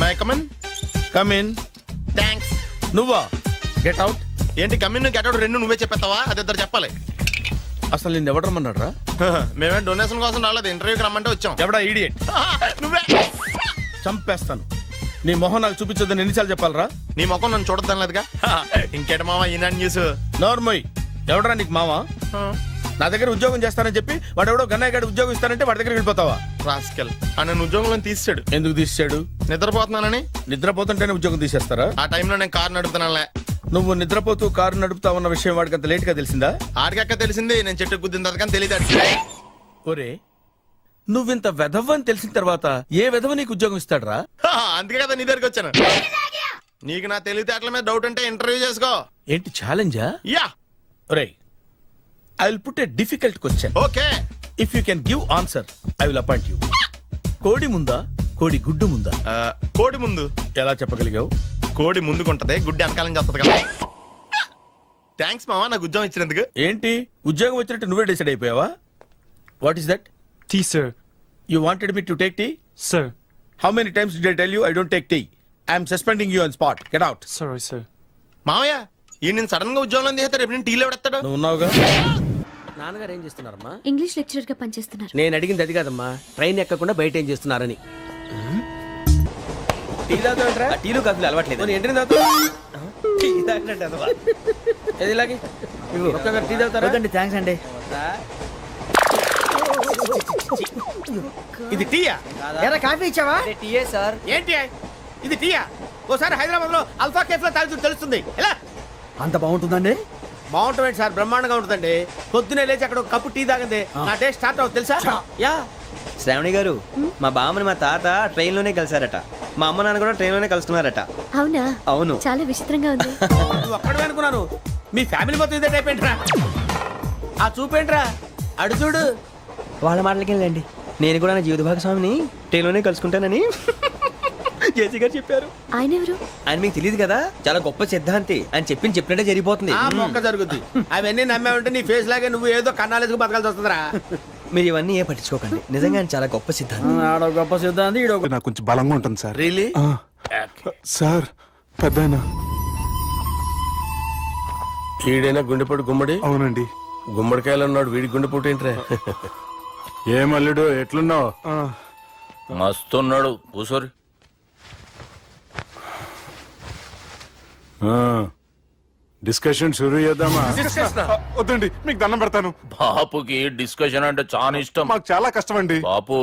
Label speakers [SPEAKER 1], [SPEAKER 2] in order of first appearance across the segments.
[SPEAKER 1] My come on.
[SPEAKER 2] Come in.
[SPEAKER 1] Thanks.
[SPEAKER 2] నువ్వా? Get out.
[SPEAKER 1] ఏంటి come in get out రెండు నువ్వే చెప్పేస్తావా? అది ఇద్దరు చెప్పాలి.
[SPEAKER 2] అసలు నిన్ను ఎవడు రమ్మన్నాడు రా?
[SPEAKER 1] మేమే డొనేషన్ కోసం రాలేదు, ఇంటర్వ్యూకి రమ్మంటే వచ్చాం.
[SPEAKER 2] ఎవడా ఈడియట్?
[SPEAKER 1] నువ్వే.
[SPEAKER 2] చంపేస్తాను. నీ మొహం నాకు చూపించొద్దని ఎన్నిసార్లు చెప్పాలరా?
[SPEAKER 1] నీ ముఖం నన్ను చూడద్దాం లేదుగా. ఇంకేట మామ ఈనాడు న్యూస్.
[SPEAKER 2] నోర్మోయ్. ఎవడరా నీకు మావా? నా దగ్గర ఉద్యోగం చేస్తానని చెప్పి వాడు ఎవడో గన్నయ్య గారి ఉద్యోగం ఇస్తానంటే వాడి దగ్గర వెళ్ళిపోతావా?
[SPEAKER 1] రాస్కెల్. నన్ను ఉద్యోగంలో తీసాడు.
[SPEAKER 2] ఎందుకు తీసాడు?
[SPEAKER 1] నిద్రపోతున్నానని.
[SPEAKER 2] నిద్రపోతుంటేనే ఉద్యోగం తీసేస్తారా?
[SPEAKER 1] ఆ టైంలో నేను కారు నడుపుతున్నానులే.
[SPEAKER 2] నువ్వు నిద్రపోతూ కారు నడుపుతా ఉన్న విషయం వాడికి అంత లేట్ గా తెలిసిందా?
[SPEAKER 1] ఆడికక్క తెలిసింది, నేను చెట్టు గుద్దిన తర్వాత కానీ తెలియదు.
[SPEAKER 2] ఒరే, నువ్వింత వెధవ్ అని తెలిసిన తర్వాత ఏ వెధవ నీకు ఉద్యోగం ఇస్తాడరా?
[SPEAKER 1] అందుకే కదా నీ దగ్గరికి వచ్చాను. నీకు నా తెలివితేటల మీద డౌట్ అంటే ఇంటర్వ్యూ చేసుకో.
[SPEAKER 2] ఏంటి ఛాలెంజా?
[SPEAKER 1] యా.
[SPEAKER 2] ఒరే, I will put a difficult question.
[SPEAKER 1] Okay.
[SPEAKER 2] If you can give answer I will appoint you. కోడి ముందా, కోడి గుడ్డు ముందా?
[SPEAKER 1] కోడి ముందు.
[SPEAKER 2] ఎలా చెప్పగలిగావు?
[SPEAKER 1] కోడి ముందుకుంటది, గుడ్డి వెనకాలం చేస్తుంది కదా. థ్యాంక్స్ మామా నాకు ఉద్యోగం ఇచ్చినందుకు.
[SPEAKER 2] ఏంటి ఉద్యోగం వచ్చినట్టు నువ్వే డిసైడ్ అయిపోయావా? What is that?
[SPEAKER 3] Tea, sir.
[SPEAKER 2] You wanted me to take tea?
[SPEAKER 3] Sir.
[SPEAKER 2] How many times did I tell you I don't take tea? I am suspending you on spot. Get out.
[SPEAKER 3] Sorry, sir.
[SPEAKER 1] మామయ్య ఈ నేను sudden గా ఉద్యోగంలో తీస్తే రేపు నేను టీలో పెడతాడు.
[SPEAKER 2] నువ్వు ఉన్నావుగా.
[SPEAKER 4] నాన్నగారు ఏం చేస్తున్నారమ్మా?
[SPEAKER 5] ఇంగ్లీష్ లెక్చరర్ గా పనిచేస్తున్నారు.
[SPEAKER 4] నేను అడిగింది అది కాదమ్మా, ట్రైన్ ఎక్కకుండా బయట ఏం చేస్తున్నారని.
[SPEAKER 2] టీ తాగుతావంటరా?
[SPEAKER 4] టీలు కాఫీలు అలవాట్లేదు.
[SPEAKER 2] పోనీ ఎంట్రీ తాగుతావా?
[SPEAKER 4] టీ తాగినట్టు అదవా?
[SPEAKER 2] ఏది ఇలాగే ఒక్కగా టీ తాగుతారా?
[SPEAKER 4] థ్యాంక్స్ అండి.
[SPEAKER 2] ఇది టీయా?
[SPEAKER 4] కాఫీ ఇచ్చావా? టీయే సార్.
[SPEAKER 2] ఏంటి ఇది టీయా? ఓసారి హైదరాబాద్ లో అల్ఫా కేఫ్ లో తాగుతూ తెలుస్తుంది. ఎలా
[SPEAKER 4] అంత బాగుంటుందండి?
[SPEAKER 2] బాగుంటుంది సార్, బ్రహ్మాండంగా ఉంటుందండి. పొద్దునే లేచి అక్కడ ఒక కప్పు టీ తాగింది నా డే స్టార్ట్ అవుతుంది తెలుసా? యా.
[SPEAKER 6] శ్రావణి గారు, మా బామ్మని మా తాత ట్రైన్ లోనే కలిసారట. మా అమ్మ నాన్న కూడా ట్రైన్ లోనే కలుస్తున్నారట.
[SPEAKER 5] అవునా?
[SPEAKER 6] అవును.
[SPEAKER 5] చాలా విచిత్రంగా ఉంది.
[SPEAKER 2] నువ్వు ఒక్కడే అనుకున్నాను, మీ ఫ్యామిలీ మొత్తం ఇదే టైప్ ఏంట్రా? ఆ చూపేంట్రా, అడు చూడు.
[SPEAKER 6] వాళ్ళ మాటలకి వెళ్ళండి. నేను కూడా నా జీవిత భాగస్వామిని ట్రైన్ లోనే కలుసుకుంటానని జేసీ గారు చెప్పారు.
[SPEAKER 5] ఆయన ఎవరు?
[SPEAKER 6] ఆయన మీకు తెలియదు కదా, చాలా గొప్ప సిద్ధాంతి అని చెప్పినట్టే జరిగిపోతుంది.
[SPEAKER 2] ఆ మొక్క జరుగుద్ది. అవన్నీ నమ్మే ఉంటే నీ ఫేస్ లాగే నువ్వు ఏదో కన్నాలేసుకు బతకాల్సి వస్తుందిరా.
[SPEAKER 6] మీరు ఇవన్నీ ఏ పట్టించుకోకండి, నిజంగా ఆయన చాలా గొప్ప సిద్ధాంతి.
[SPEAKER 4] ఆడో గొప్ప సిద్ధాంతి, ఈడో
[SPEAKER 3] నాకు కొంచెం బలంగా ఉంటుంది సార్.
[SPEAKER 2] రియలీ?
[SPEAKER 3] సార్ పెద్దయినా.
[SPEAKER 2] ఈడైనా గుండెపోటు గుమ్మడి?
[SPEAKER 3] అవునండి.
[SPEAKER 2] గుమ్మడికాయలు అన్నాడు, వీడి గుండెపోటు ఏంట్రా?
[SPEAKER 7] ఏమల్లుడు ఎట్లున్నావు?
[SPEAKER 8] మస్తున్నాడు కూసోరి.
[SPEAKER 7] డిస్కషన్ షురూ చేద్దామా?
[SPEAKER 3] వద్దండి, మీకు దండం పెడతాను.
[SPEAKER 8] బాపుకి డిస్కషన్ అంటే చాలా ఇష్టం.
[SPEAKER 3] మాకు చాలా కష్టం అండి.
[SPEAKER 8] బాపు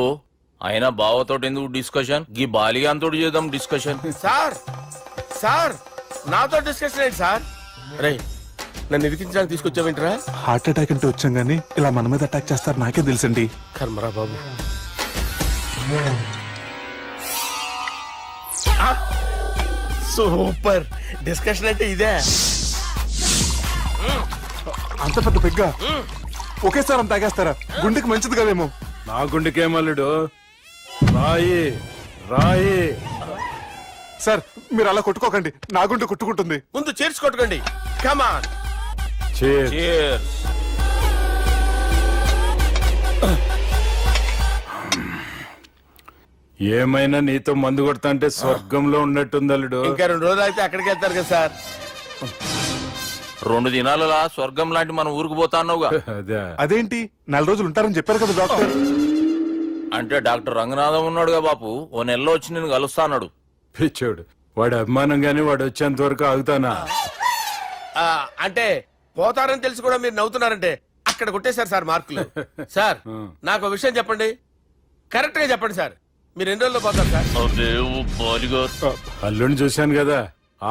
[SPEAKER 8] అయినా బావతోటి ఎందుకు డిస్కషన్? గీ బాలిగాంతోటి చేద్దాం డిస్కషన్.
[SPEAKER 2] సార్ సార్ నాతో డిస్కషన్ ఏంటి సార్? రే నన్ను ఇరికించడానికి తీసుకొచ్చావేంట్రా?
[SPEAKER 3] హార్ట్ అటాక్ అంటే వచ్చాం గానీ ఇలా మన మీద అటాక్ చేస్తారు నాకే తెలుసండి.
[SPEAKER 2] కర్మరా బాబు. సూపర్ డిస్కషన్ అంటే ఇదే.
[SPEAKER 3] అంత పెద్ద పెగ్గా ఒకేసారి అంత తాగేస్తారా? గుండెకి మంచిది కదేమో.
[SPEAKER 7] నా గుండెకేమల్లుడు, రాయి రాయి.
[SPEAKER 3] సార్ మీరు అలా కొట్టుకోకండి, నా గుండె కొట్టుకుంటుంది.
[SPEAKER 2] ముందు చేర్చి కొట్టుకోండి. కమాన్.
[SPEAKER 8] Cheers.
[SPEAKER 7] ఏమైనా నీతో మందు కొడతా స్వర్గంలో ఉన్నట్టుంది అల్లుడు.
[SPEAKER 2] ఇంకా 2 రోజులు అయితే అక్కడికి వెళ్తారు కదా సార్.
[SPEAKER 8] 2 దినాలలా స్వర్గం లాంటి మన ఊరికి పోతాన్నావుగా.
[SPEAKER 7] అదే.
[SPEAKER 3] అదేంటి 4 రోజులు ఉంటారని చెప్పారు కదా డాక్టర్.
[SPEAKER 8] అంటే డాక్టర్ రంగనాథం ఉన్నాడుగా బాపు, ఓ నెలలో వచ్చి నేను కలుస్తాన్నాడు.
[SPEAKER 7] పిచ్చోడు, వాడి అభిమానంగానే వాడు వచ్చేంత వరకు ఆగుతానా?
[SPEAKER 2] అంటే పోతారని తెలిసి కూడా మీరు నవ్వుతున్నారంటే అక్కడ కొట్టేశారు సార్ మార్కులు. సార్ నాకు విషయం చెప్పండి, కరెక్ట్ గా చెప్పండి సార్. మీరు ఎన్ని రోజుల్లో పోతారు సార్?
[SPEAKER 8] అదే ఓ బాలిగా.
[SPEAKER 7] అల్లుడిని చూశాను కదా,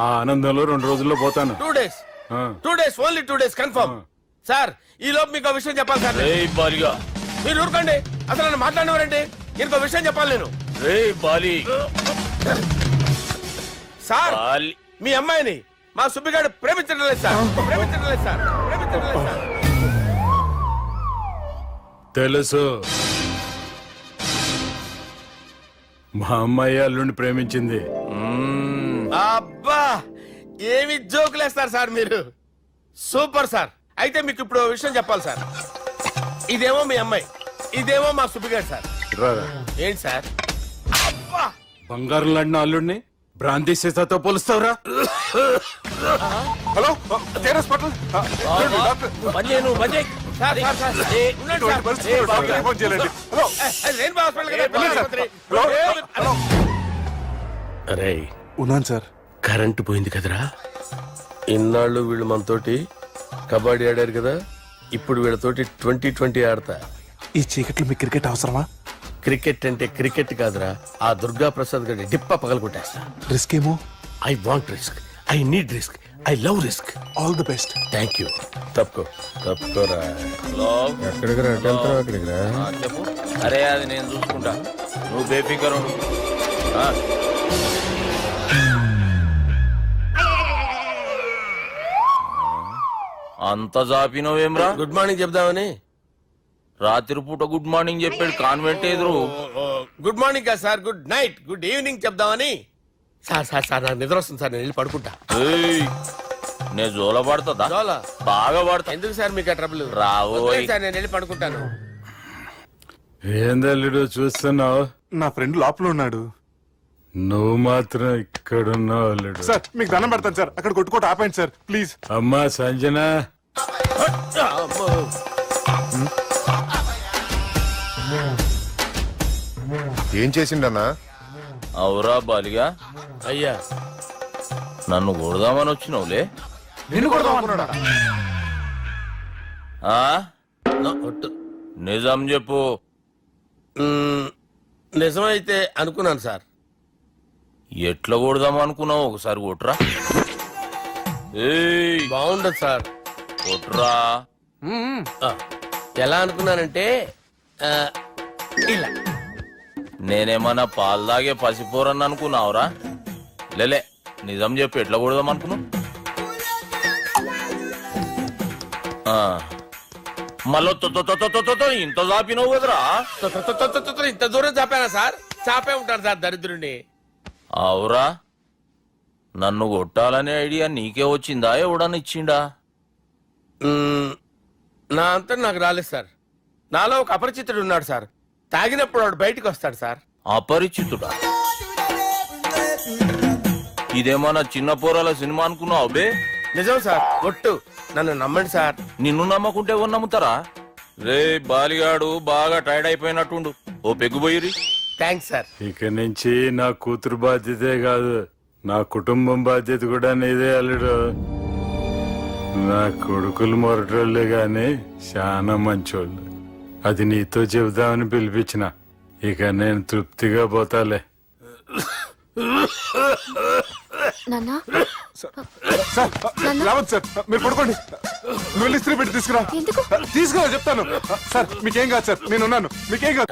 [SPEAKER 7] ఆ ఆనందంలో 2 రోజుల్లో పోతాను.
[SPEAKER 2] 2 days. 2 days, only 2 days confirm. Sir ఈ లోపు మీకు విషయం చెప్పాలి సార్.
[SPEAKER 8] రే బాలిగా.
[SPEAKER 2] మీరు ఊరుకోండి, అసలు నన్ను మాట్లాడినవారండి. ఇంకో విషయం చెప్పాలి నేను.
[SPEAKER 8] రే బాలి.
[SPEAKER 2] సార్
[SPEAKER 8] బాలి.
[SPEAKER 2] మీ అమ్మాయిని మా సుబ్బిగాడు ప్రేమించడం లేదు సార్. ప్రేమించడం లేదు సార్. ప్రేమించడం లేదు సార్.
[SPEAKER 7] తెలుసు, మా అమ్మాయి అల్లుడిని ప్రేమించింది.
[SPEAKER 2] అబ్బా ఏమి జోకులేస్తారు సార్ మీరు. Super sir. అయితే మీకు ఇప్పుడు ఓ విషయం చెప్పాలి సార్. ఇదేమో మీ అమ్మాయి, ఇదేమో మా సుబ్బిగాడు సార్.
[SPEAKER 7] రారా.
[SPEAKER 2] ఏంటి సార్? అబ్బా
[SPEAKER 7] బంగారం లాంటి అల్లుడిని బ్రాంతి సీసాతో పోలుస్తావురా?
[SPEAKER 3] Hello care hospital doctor
[SPEAKER 2] sir, sir, sir. ఉండండి
[SPEAKER 3] ఇటువంటి
[SPEAKER 2] సార్.
[SPEAKER 3] పరిస్థితుల్లో డాక్టర్ ఫోన్ చేయాలండి. హలో
[SPEAKER 2] రెయిన్బో హాస్పిటల్ కదా,
[SPEAKER 3] వెళ్ళండి సార్.
[SPEAKER 2] ఆసుపత్రి.
[SPEAKER 3] హలో
[SPEAKER 2] అరే
[SPEAKER 3] ఉన్నాను సార్.
[SPEAKER 2] కరెంటు పోయింది కదరా. ఇన్నాళ్ళు వీళ్ళు మనతోటి కబడ్డీ ఆడారు కదా, ఇప్పుడు వీళ్ళతోటి 2020 ఆడతా.
[SPEAKER 3] ఈ చీకట్లో మీకు క్రికెట్ అవసరమా?
[SPEAKER 2] క్రికెట్ అంటే క్రికెట్ కాదురా, ఆ దుర్గా ప్రసాద్ గారి డిప్ప పగల కొట్టేస్తా.
[SPEAKER 3] రిస్క్ ఏమో.
[SPEAKER 2] I want risk, I need risk, I love risk.
[SPEAKER 3] All the best.
[SPEAKER 2] Thank you. తప్పుకోరా.
[SPEAKER 8] హలో
[SPEAKER 2] ఎక్కడికి రా, వెళ్తావు అక్కడికి రా.
[SPEAKER 8] చెప్పు. అరే అది నేను చూసుకుంటా, నువ్వు బేఫికర్ ఉండు. ఆ. అంత జాపినవేమ్రా?
[SPEAKER 2] గుడ్ మార్నింగ్ చెప్దామని.
[SPEAKER 8] రాత్రి పూట గుడ్ మార్నింగ్ చెప్పాడు కాన్వెంట్ ఎదురు.
[SPEAKER 2] గుడ్ మార్నింగ్ కదా sir, good night, good evening చెప్దామని. సార్ సార్ సార్ నాకు నిద్ర వస్తుంది సార్, నేను వెళ్ళి పడుకుంటా.
[SPEAKER 8] ఏయ్, నే జోల పడుతుందా?
[SPEAKER 2] జోలా?
[SPEAKER 8] బాగా పడతా.
[SPEAKER 2] ఎందుకు సార్ మీకు ఆ ట్రబుల్?
[SPEAKER 8] రావోయ్.
[SPEAKER 2] వదిలేయ్ సార్, నేను వెళ్ళి పడుకుంటాను.
[SPEAKER 7] ఏందల్లుడు చూస్తున్నావు?
[SPEAKER 3] నా ఫ్రెండ్ లోపల ఉన్నాడు.
[SPEAKER 7] నువ్వు మాత్రం ఇక్కడున్నావు అల్లుడు.
[SPEAKER 3] సార్ మీకు దండం పెడతాను సార్, అక్కడ కొట్టుకోట ఆపండి సార్ ప్లీజ్.
[SPEAKER 7] అమ్మా సంజన,
[SPEAKER 2] అమ్మో.
[SPEAKER 9] ఏం చేసిండన్నా?
[SPEAKER 8] అవురా బాలిగా,
[SPEAKER 2] అయ్యా
[SPEAKER 8] నన్ను కొడదామని వచ్చినావులే.
[SPEAKER 3] నిన్ను కొడదామన్నాడా?
[SPEAKER 8] ఆ?
[SPEAKER 2] ఒట్టు.
[SPEAKER 8] నిజం చెప్పు.
[SPEAKER 2] నిజమైతే అనుకున్నాను సార్.
[SPEAKER 8] ఎట్లా కొడదాం అనుకున్నావు? ఒకసారి కొట్రా. ఏయ్,
[SPEAKER 2] బాగుండదు సార్.
[SPEAKER 8] కొట్రా.
[SPEAKER 2] ఆ, ఎలా అనుకున్నానంటే ఆ, ఇలా.
[SPEAKER 8] నేనేమన్నా పాలు తాగే పసిపోరని అనుకున్నావురా? లేలే, నిజం చెప్పు, ఎట్లా కొడదాం అనుకున్నావు? మళ్ళీ ఇంత చాపినావు కదరా?
[SPEAKER 2] ఇంత దూరం చాపానా సార్? చాపే ఉంటాను సార్ దరిద్రుడిని.
[SPEAKER 8] అవురా, నన్ను కొట్టాలనే ఐడియా నీకే వచ్చిందా? ఎవడన్నా ఇచ్చిండా?
[SPEAKER 2] నా అంతా నాకు రాలేదు సార్. నాలో ఒక అపరిచితుడు ఉన్నాడు సార్. తాగినప్పుడు వాడు బయటికి వస్తాడు సార్.
[SPEAKER 8] అపరిచితుడా? ఇదేమన్నా చిన్న పోరాల సినిమా అనుకున్నావు బే?
[SPEAKER 2] నిజం సార్, ఒట్టు. నన్ను నమ్మండి సార్.
[SPEAKER 8] నిన్ను నమ్మకుంటే ఎవరు నమ్ముతారా? రే బాలిగాడు బాగా టైర్డ్ అయిపోయినట్టుండు, ఓ పెగ్గుబోయిరి.
[SPEAKER 2] Thanks sir.
[SPEAKER 7] ఇక నుంచి నా కూతురు బాధ్యతే కాదు, నా కుటుంబం బాధ్యత కూడా నీదే అల్లుడు. నా కొడుకులు మొరటోళ్ళే గాని చాలా మంచోళ్ళు. అది నీతో చెబుదామని పిలిపించిన. ఇక నేను తృప్తిగా పోతాలే.
[SPEAKER 5] నాన్నా
[SPEAKER 3] సార్ రావద్దు సార్, మీరు పడుకోండి. నువ్వు వెళ్ళి ఇస్త్రీ పెట్టి తీసుకురా.
[SPEAKER 5] ఎందుకు?
[SPEAKER 3] తీసుకురా చెప్తాను. సార్ మీకేం కాదు సార్, నేను ఉన్నాను, మీకేం కాదు.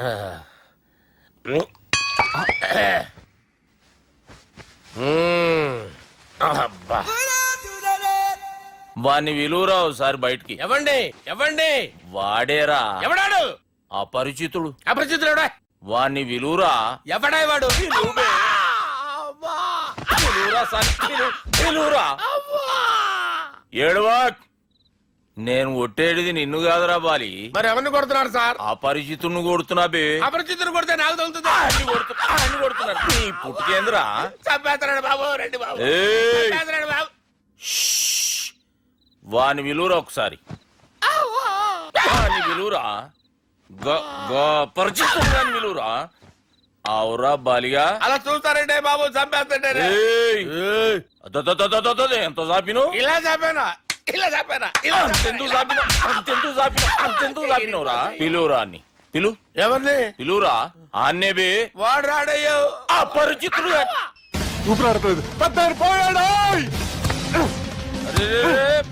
[SPEAKER 2] అబ్బా.
[SPEAKER 8] వాణ్ణి విలువరా ఒకసారి బయటికి.
[SPEAKER 2] ఎవండి ఎవండి?
[SPEAKER 8] వాడేరా
[SPEAKER 2] ఎవడాడు?
[SPEAKER 8] అపరిచితుడు.
[SPEAKER 2] అపరిచితుడు ఎవడా?
[SPEAKER 8] వాణ్ణి విలువరా.
[SPEAKER 2] ఎవడా వాడు?
[SPEAKER 8] విలువరా. ఏడవా, నేను కొట్టేడిది నిన్ను కాదురా బాలి.
[SPEAKER 2] మరి ఎవరిని కొడుతున్నారు సార్?
[SPEAKER 8] అపరిచితుడిని కొడుతున్నా బే.
[SPEAKER 2] అపరిచితుడు కొడితే నాకు తగులుతుంది.
[SPEAKER 8] అన్ని కొడుతున్నారు. నీ పుట్టుకేంద్రా?
[SPEAKER 2] చంపేస్తున్నాడు బాబు, రండి బాబు.
[SPEAKER 8] ఏయ్,
[SPEAKER 2] చంపేస్తున్నాడు బాబు.
[SPEAKER 8] వాని విలువరా ఒకసారి. వాని విలువరా. పరిచితుడు విలువరా. అవురా బాలిగా.
[SPEAKER 2] అలా చూస్తారంటే బాబు, చంపేస్తాడే.
[SPEAKER 8] ఎంత చాపిను?
[SPEAKER 2] ఇలా చంపానా? ఇలా చంపానా?
[SPEAKER 8] అంతెందుకు చాపినవురా? పిలువురా అన్ని. పిలు.
[SPEAKER 2] ఎవరిని?
[SPEAKER 8] పిలువురా. ఆన్నే బే.
[SPEAKER 2] వాడు రాడయ్యో.
[SPEAKER 8] అపరిచితుడు.
[SPEAKER 3] ఊపిరాడట్లేదు. పెద్ద ఆయన పోయాడు.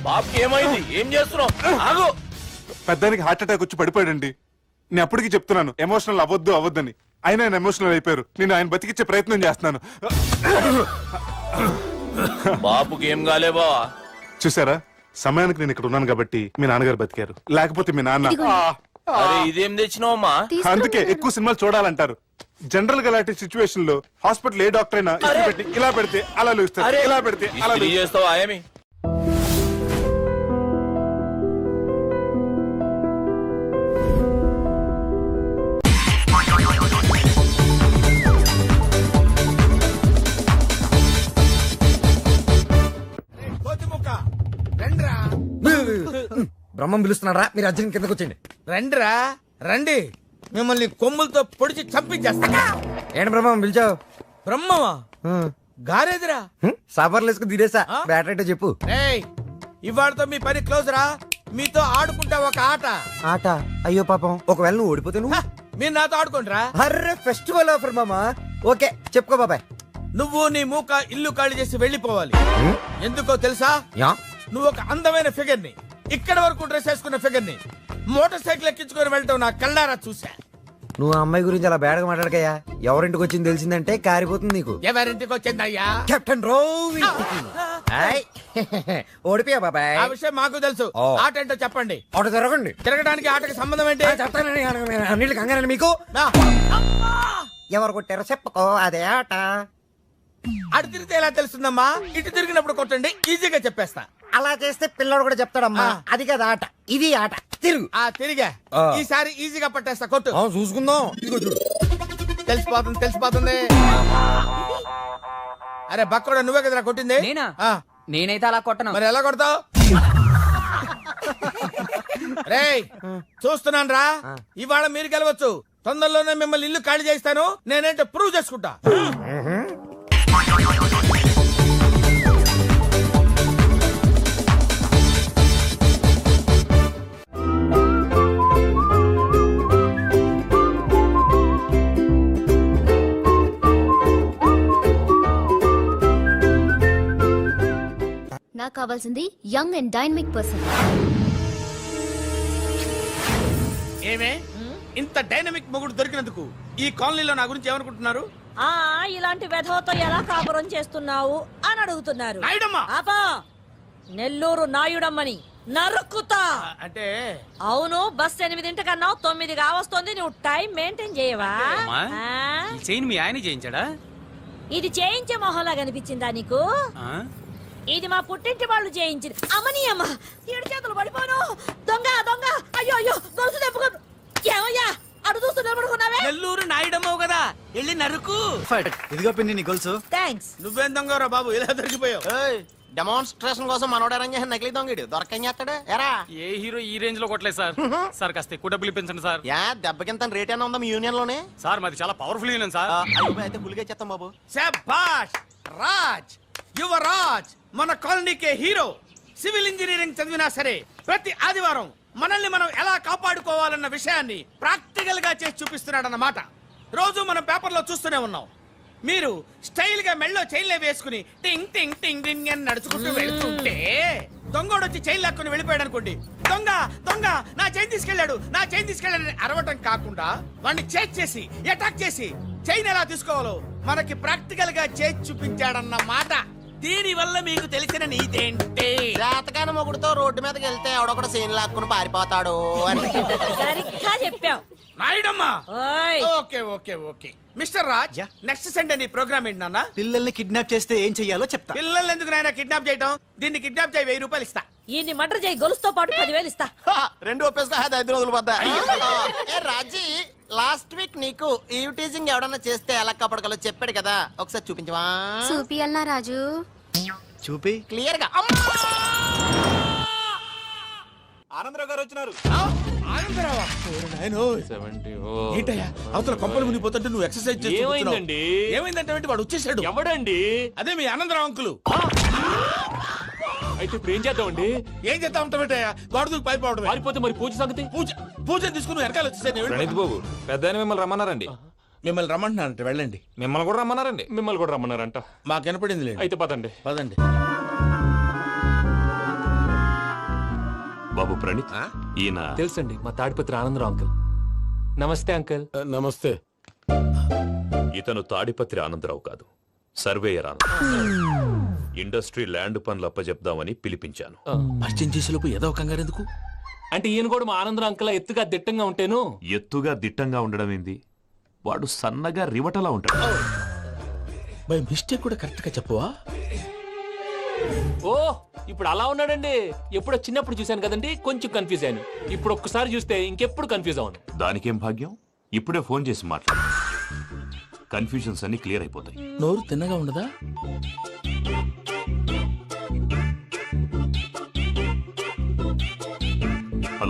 [SPEAKER 8] బాబుకి ఏమైంది? ఏం చేస్తున్నావు? ఆగు.
[SPEAKER 3] పెద్దానికి హార్ట్ అటాక్ వచ్చి పడిపోయాడండి. నేను అప్పటికి చెప్తున్నాను ఎమోషనల్ అవ్వద్దని. ఆయన ఎమోషనల్ అయిపోయారు. నేను ఆయన బతికిచ్చే ప్రయత్నం చేస్తున్నాను.
[SPEAKER 8] బాబుకి ఏం కాలే బావా?
[SPEAKER 3] చూసారా, సమయానికి నేను ఇక్కడ ఉన్నాను కాబట్టి మీ నాన్నగారు బతికారు. లేకపోతే మీ నాన్న.
[SPEAKER 8] అరే ఇదేం తెచ్చినావమ్మా?
[SPEAKER 3] అందుకే ఎక్కువ సినిమాలు చూడాలంటారు. జనరల్ గా అలాంటి సిచ్యువేషన్ లో హాస్పిటల్ ఏ డాక్టర్ అయినా ఇస్త్రీ పెట్టి ఇలా పెడితే అలా లూస్తారు, ఇలా పెడితే అలా
[SPEAKER 8] చేస్తావా ఏమి?
[SPEAKER 4] బ్రహ్మం పిలుస్తున్నారా మీరు అర్జున్ కిందకు వచ్చండి.
[SPEAKER 2] రండిరా రండి, మిమ్మల్ని కొమ్ములతో పొడిచి చంపించేస్తా.
[SPEAKER 4] ఏంటి బ్రహ్మం పిలిచావు?
[SPEAKER 2] బ్రహ్మమా గారేదిరా?
[SPEAKER 4] సాబార్లు వేసుకుని తీరేసా.
[SPEAKER 2] ఆ?
[SPEAKER 4] బ్యాటరీ అంటే చెప్పు.
[SPEAKER 2] ఏయ్, ఇవాళతో మీ పని క్లోజ్ రా. మీతో ఆడుకుంటా ఒక ఆట.
[SPEAKER 4] ఆట? అయ్యో పాపం, ఒకవేళ నువ్వు ఓడిపోతే నువ్వు?
[SPEAKER 2] మీరు నాతో ఆడుకుంటారా?
[SPEAKER 4] అర్రే ఫెస్టివల్ ఆఫర్ మామా. ఓకే చెప్పుకో బాబాయ్.
[SPEAKER 2] నువ్వు నీ మూక ఇల్లు ఖాళీ చేసి వెళ్ళిపోవాలి. ఎందుకో తెలుసా?
[SPEAKER 4] యా
[SPEAKER 2] నువ్వు ఒక అందమైన ఫిగర్ ని, ఇక్కడ వరకు డ్రెస్ వేసుకున్న ఫిగర్ ని మోటార్ సైకిల్ ఎక్కించుకొని వెళ్ళటం నా కళ్ళారా చూసా.
[SPEAKER 4] నువ్వు ఆ అమ్మాయి గురించి అలా బేడగా మాట్లాడకయ్యా. ఎవరింటికి వచ్చింది తెలిసిందంటే కారిపోతుంది నీకు.
[SPEAKER 2] ఎవరింటికి వచ్చిందయ్యా?
[SPEAKER 4] కెప్టెన్ రోవి. ఓడిపోయా బాబాయ్.
[SPEAKER 2] ఆ విషయం మాకు తెలుసు.
[SPEAKER 4] ఓ.
[SPEAKER 2] ఆట ఏంటో చెప్పండి.
[SPEAKER 4] ఆట తిరగండి.
[SPEAKER 2] తిరగడానికి ఆటకి సంబంధం ఏంటి?
[SPEAKER 4] చెప్తానని అన్నిటికి కంగారండి మీకు.
[SPEAKER 2] ఆ.
[SPEAKER 4] ఎవరు కొట్టారో చెప్పుకో, అదే ఆట.
[SPEAKER 2] అటు తిరిగితే ఎలా తెలుస్తుందమ్మా? ఇటు తిరిగినప్పుడు కొట్టండి, ఈజీగా చెప్పేస్తా.
[SPEAKER 4] అలా చేస్తే పిల్లడు కూడా చెప్తాడమ్మా.
[SPEAKER 2] ఆ.
[SPEAKER 4] అది కదా ఆట, ఇది ఆట. తిరుగు.
[SPEAKER 2] ఆ తిరిగా
[SPEAKER 4] ఆ.
[SPEAKER 2] ఈసారి ఈజీగా పట్టేస్తా. కొట్టు.
[SPEAKER 4] చూసుకుందాం. ఇదిగో చూడు.
[SPEAKER 2] తెలిసిపోతుంది. అరే బక్కడా, నువ్వే కదరా కొట్టింది?
[SPEAKER 6] నేనా?
[SPEAKER 2] ఆ.
[SPEAKER 6] నేనైతే అలా కొట్టను.
[SPEAKER 2] మరి ఎలా కొడతావు? రేయ్ చూస్తున్నాను రా, ఇవాళ మీరు గెలవచ్చు. తొందరలోనే మిమ్మల్ని ఇల్లు ఖాళీ చేస్తాను. నేనేంటో ప్రూవ్ చేసుకుంటా.
[SPEAKER 5] నాకు కావాల్సింది యంగ్ అండ్ డైనమిక్ పర్సన్.
[SPEAKER 2] ఏమే ఇంత డైనమిక్ మొగుడు దొరికినందుకు ఈ కాలనీలో నా గురించి ఏమనుకుంటున్నారు?
[SPEAKER 10] ఇలాంటి వెధవతో ఎలా కాపురం చేస్తున్నావు అని అడుగుతున్నారు.
[SPEAKER 2] నాయుడమ్మా!
[SPEAKER 10] ఆపా! నెల్లూరు నాయుడమ్మని నరుక్కుతా.
[SPEAKER 2] అంటే
[SPEAKER 10] అవును, బస్ 8 కన్నావు, 9 కావస్తోంది. నువ్వు టైం మెయింటైన్ చేయవా?
[SPEAKER 6] చైన్ మీ ఆయన చేయించాడా?
[SPEAKER 10] ఇది చేయించే మొహంలా కనిపించిందా నీకు? ఇది మా పుట్టింటి వాళ్ళు చేయించింది. అమ్మని అమ్మ, 7 చేతులు పడిపోను. దొంగ దొంగ, అయ్యో అయ్యో, గొలుసు తెప్పుకోను. ఏమయ్యా అడు చూస్తూ నిలబడుకున్నావే?
[SPEAKER 2] నెల్లూరు నాయుడమ్మవు కదా, వెళ్ళి నరుకు.
[SPEAKER 4] ఇదిగో పిన్ని నీ గొలుసు.
[SPEAKER 10] థ్యాంక్స్.
[SPEAKER 2] నువ్వేం దొంగరా బాబు, ఇలా దొరికిపోయావు?
[SPEAKER 1] డెమాన్స్ట్రేషన్ కోసం మనోడు అరేంజ్ చేసిన నకిలీ దొంగడు దొరకని చేస్తాడు. ఎరా
[SPEAKER 6] ఏ హీరో ఈ రేంజ్ లో కొట్టలేదు సార్. సార్ కాస్త ఎక్కువ డబ్బులు ఇప్పించండి సార్.
[SPEAKER 1] యా దెబ్బకింత రేట్ అయినా ఉందా మీ యూనియన్ లోనే?
[SPEAKER 6] సార్ మాది చాలా పవర్ఫుల్ యూనియన్ సార్.
[SPEAKER 1] అయితే గులిగా చేస్తాం బాబు.
[SPEAKER 2] శభాష్ రాజ్, యువరాజ్, మన కాలనీకే హీరో. సివిల్ ఇంజనీరింగ్ చదివినా సరే ప్రతి ఆదివారం మనల్ని మనం ఎలా కాపాడుకోవాలన్న విషయాన్ని ప్రాక్టికల్ గా చేసి చూపిస్తున్నాడన్నమాట. రోజు మనం పేపర్లో చూస్తూనే ఉన్నాం. మీరు స్టైల్ గా మెళ్ళో చైన్లే వేసుకుని టింగ్ టింగ్ టింగ్ టింగ్ అని నడుచుకుంటూ వెళ్తుంటే దొంగోడు వచ్చి చైన్ లాక్కుని వెళ్ళిపోయాడు అనుకోండి. దొంగ దొంగ నా చైన్ తీసుకెళ్లాడు, నా చైన్ తీసుకెళ్లాడని అరవటం కాకుండా వాడిని చేజ్ చేసి అటాక్ చేసి చైన్ ఎలా తీసుకోవాలో మనకి ప్రాక్టికల్ గా చేసి చూపించాడన్న మాట. దీని వల్ల మీకు తెలిసిన నీతేంటి?
[SPEAKER 1] జాతకాన మొగుడుతో రోడ్డు మీదకి వెళ్తే ఎవడొకడు సీన్ లాక్కుని పారిపోతాడు అని.
[SPEAKER 10] సరిగ్గా చెప్పావు
[SPEAKER 2] నాయుడమ్మా.
[SPEAKER 10] ఓయ్.
[SPEAKER 2] Okay okay okay mister Raj, next Sunday నీ ప్రోగ్రామ్ ఏంటి నాన్న?
[SPEAKER 4] పిల్లల్ని కిడ్నాప్ చేస్తే ఏం చెయ్యాలో చెప్తా.
[SPEAKER 2] పిల్లల్ని ఎందుకు నాయన కిడ్నాప్ చేయటం? దీన్ని కిడ్నాప్ చేయి, 1000 రూపాయలు ఇస్తా.
[SPEAKER 10] ఈయన్ని మర్డర్ చేయి, గొలుసుతో పాటు 10,000 ఇస్తా.
[SPEAKER 1] రెండు ఒప్పేసుకో, 5 రోజులు పోతా. ఏ రాజీ, లాస్ట్ వీక్ నీకు ఈ టీజింగ్ ఎవడన్నా చేస్తే ఎలా కాపాడగలో చెప్పాడు కదా, ఒకసారి చూపించవా?
[SPEAKER 5] చూపియల్నా రాజు?
[SPEAKER 4] చూపి.
[SPEAKER 1] క్లియర్ గా.
[SPEAKER 3] ఆనందరావు గారు వచ్చినారు.
[SPEAKER 2] ఆనందరావా? ఓరి నాయనో. ఏంటయ్యా అవతల కొంపలు మునిగిపోతుంటే నువ్వు ఎక్సర్సైజ్ చేస్తున్నావు? ఏమైందంటే వాడు వచ్చేసాడు.
[SPEAKER 11] ఎవడండి?
[SPEAKER 2] అదే మీ ఆనందరావు అంకులు.
[SPEAKER 11] అయితే ఇప్పుడు ఏం చేద్దామండి?
[SPEAKER 2] ఏం చేస్తా ఉంటావేటయ్యా, గోడ దూకి పైపోవడం.
[SPEAKER 11] పారిపోతే మరి పూజ సంగతి?
[SPEAKER 2] పూజ తీసుకుని వెనకాల వచ్చేసాను.
[SPEAKER 11] ప్రణీత్ బాబు, పెద్ద మిమ్మల్ని రమ్మన్నారండి.
[SPEAKER 2] మిమ్మల్ని రమ్మంటున్నారంట, వెళ్ళండి.
[SPEAKER 11] మిమ్మల్ని కూడా రమ్మన్నారండి. మిమ్మల్ని కూడా రమ్మన్నారంట.
[SPEAKER 2] మాకు వినపడింది లేదు.
[SPEAKER 11] అయితే పదండి.
[SPEAKER 2] పదండి.
[SPEAKER 11] బాబు ప్రణీత్, ఈయన తెలుసండి, మా తాడిపత్రి ఆనందరావు అంకుల్. నమస్తే అంకుల్.
[SPEAKER 2] నమస్తే.
[SPEAKER 11] ఇతను తాడిపత్రి ఆనందరావు కాదు, సర్వేయర్ ఆనందరావు. ఇండస్ట్రీ ల్యాండ్ పనులు అప్పచెప్దామని పిలిపించాను.
[SPEAKER 2] పరిచయం చేసేలోపు ఏదో కంగారు ఎందుకు?
[SPEAKER 11] అంటే ఈయన కూడా మా ఆనందరావు అంకుల్ ఎత్తుగా దిట్టంగా ఉంటేను. ఎత్తుగా దిట్టంగా ఉండడం ఏంది? వాడు సన్నగా రివటలా ఉంటాడు.
[SPEAKER 2] బై మిస్టేక్ కూడా కరెక్ట్ గా చెప్పవా?
[SPEAKER 11] ఓ ఇప్పుడు అలా ఉన్నాడండి. ఎప్పుడో చిన్నప్పుడు చూశాను కదండి, కొంచెం కన్ఫ్యూజ్ అయ్యాను. ఇప్పుడు ఒక్కసారి చూస్తే ఇంకెప్పుడు కన్ఫ్యూజ్ అవ్వను. దానికేం భాగ్యం, ఇప్పుడే ఫోన్ చేసి మాట్లాడు. కన్ఫ్యూజన్స్ అన్ని క్లియర్ అయిపోతాయి.
[SPEAKER 2] నోరు తిన్నగా ఉండదా?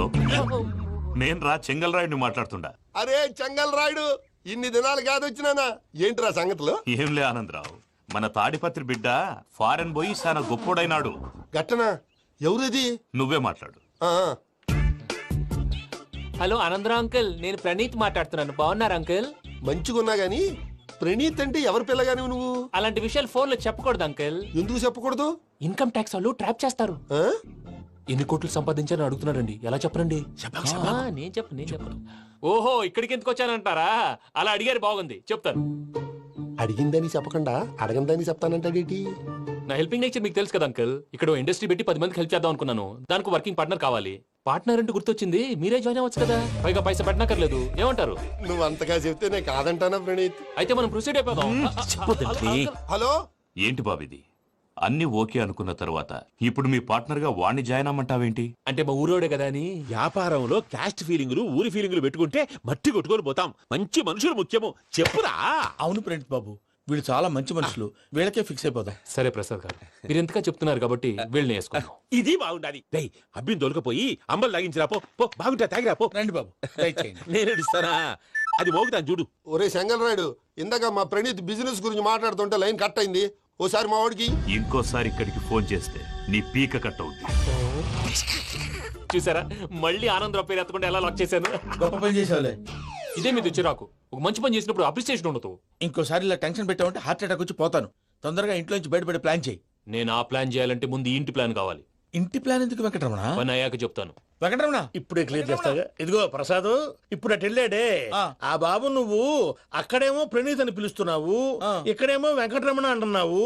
[SPEAKER 11] హలో నేను రా చెంగల్రాయుడిని మాట్లాడుతుండా.
[SPEAKER 9] అరే చెంగల్ రాయుడు, ఇన్ని దినాలు కాదు వచ్చినానా? ఏంట్రా సంగతులు?
[SPEAKER 11] ఏంలే ఆనందరావు, మన తాడిపత్రి బిడ్డ ఫారెన్ పోయి చాలా గొప్పోడైనాడు.
[SPEAKER 9] గట్టనా? ఎవరిది?
[SPEAKER 11] నువ్వే మాట్లాడు.
[SPEAKER 9] ఆ,
[SPEAKER 6] హలో ఆనందరావు అంకుల్, నేను ప్రణీత్ మాట్లాడుతున్నాను. బాగున్నారు అంకుల్?
[SPEAKER 9] మంచిగున్నా గాని ప్రణీత్ అంటే ఎవరి పిల్లగాని నువ్వు?
[SPEAKER 6] అలాంటి విషయాలు ఫోన్లో చెప్పకూడదు అంకుల్.
[SPEAKER 9] ఎందుకు చెప్పకూడదు?
[SPEAKER 6] ఇన్కమ్ ట్యాక్స్ వాళ్ళు ట్రాప్ చేస్తారు.
[SPEAKER 9] ఆ?
[SPEAKER 6] ఎన్ని కోట్లు సంపాదించాలని అడుగుతున్నారండి, ఎలా చెప్పరండి? నేను చెప్పను. ఓహో, ఇక్కడికి ఎందుకు వచ్చానంటారా? అలా అడిగారు, బాగుంది, చెప్తాను.
[SPEAKER 9] అడిగిందని చెప్పకుండా అడగందని చెప్తానంటాడేటి?
[SPEAKER 6] నా హెల్పింగ్ నేచర్ మీకు తెలుసు కదా అంకుల్. ఇక్కడ ఇండస్ట్రీ పెట్టి 10 మందికి హెల్ప్ చేద్దాం అనుకున్నాను. దానికి వర్కింగ్ పార్ట్నర్ కావాలి. పార్ట్నర్ అంటే గుర్తొచ్చింది, మీరే జాయిన్ అవ్వచ్చు కదా, పైగా పైసా పెట్టనక్కర్లేదు. ఏమంటారు?
[SPEAKER 9] నువ్వు అంతగా చెప్తే నేను కాదంటానా ప్రణీత్?
[SPEAKER 6] అయితే మనం ప్రొసీడ్ అయిపోదాం.
[SPEAKER 9] హలో,
[SPEAKER 11] ఏంటి బాబిది? అన్ని ఓకే అనుకున్న తర్వాత ఇప్పుడు మీ పార్ట్నర్ గా వాణ్ణి జాయిన్ అమ్మంటావేంటి?
[SPEAKER 6] అంటే మా ఊరోడే కదా అని.
[SPEAKER 12] వ్యాపారంలో క్యాస్ట్ ఫీలింగులు, ఊరి ఫీలింగులు పెట్టుకుంటే మట్టి కొట్టుకొని పోతాం. మంచి మనుషులు ముఖ్యము, చెప్పురా.
[SPEAKER 2] అవును ప్రణీత్ బాబు, వీళ్ళు చాలా మంచి మనుషులు, వీళ్ళకే ఫిక్స్ అయిపోదాం.
[SPEAKER 6] సరే ప్రసాద్ గారు, మీరు ఎంతగా చెప్తున్నారు కాబట్టి వీళ్ళని వేసుకుందాం.
[SPEAKER 12] ఇది బాగుండాలి. డై అబ్బిని దొలకపోయి అంబలు లాగించిరా పో. పో బాగుంటా తాగిరా పో.
[SPEAKER 2] రండి బాబు, దయచేయండి.
[SPEAKER 12] నేను ఇస్తానా? అది మోగుతాను చూడు.
[SPEAKER 9] ఒరే చెంగల్ రాయుడు, ఇందాక మా ప్రణీత్ బిజినెస్ గురించి మాట్లాడుతుంటే లైన్ కట్ అయింది. ఓసారి మా వాడికి
[SPEAKER 11] ఇంకోసారి ఇక్కడికి ఫోన్ చేస్తే నీ పీక కట్ అవుద్ది.
[SPEAKER 6] చూసారా, మళ్ళీ ఆనందరావు పేరు ఎత్తకుండా ఎలా లాక్ చేశాను.
[SPEAKER 2] గొప్ప పని చేసేవాళ్ళే.
[SPEAKER 6] ఇదే మీద చిరాకు. ఒక మంచి పని చేసినప్పుడు అప్రిసియేషన్ ఉండదు.
[SPEAKER 2] ఇంకోసారి ఇలా టెన్షన్ పెట్టామంటే హార్ట్ అటాక్ వచ్చి పోతాను. తొందరగా ఇంట్లో నుంచి బయటపడే ప్లాన్ చేయి.
[SPEAKER 6] నేను ఆ ప్లాన్ చేయాలంటే ముందు ఈ ఇంటి ప్లాన్ కావాలి.
[SPEAKER 2] ఇంటి ప్లాన్ ఎందుకు వెంకటరమణ?
[SPEAKER 6] పని అయ్యాక చెప్తాను.
[SPEAKER 2] వెంకటరమణ
[SPEAKER 12] ఇప్పుడే క్లియర్ చేస్తాగా. ఇదిగో ప్రసాద్, ఇప్పుడు అటు వెళ్ళాడే ఆ బాబు, నువ్వు అక్కడేమో ప్రణీత్ అని పిలుస్తున్నావు, ఇక్కడేమో వెంకటరమణ అంటున్నావు.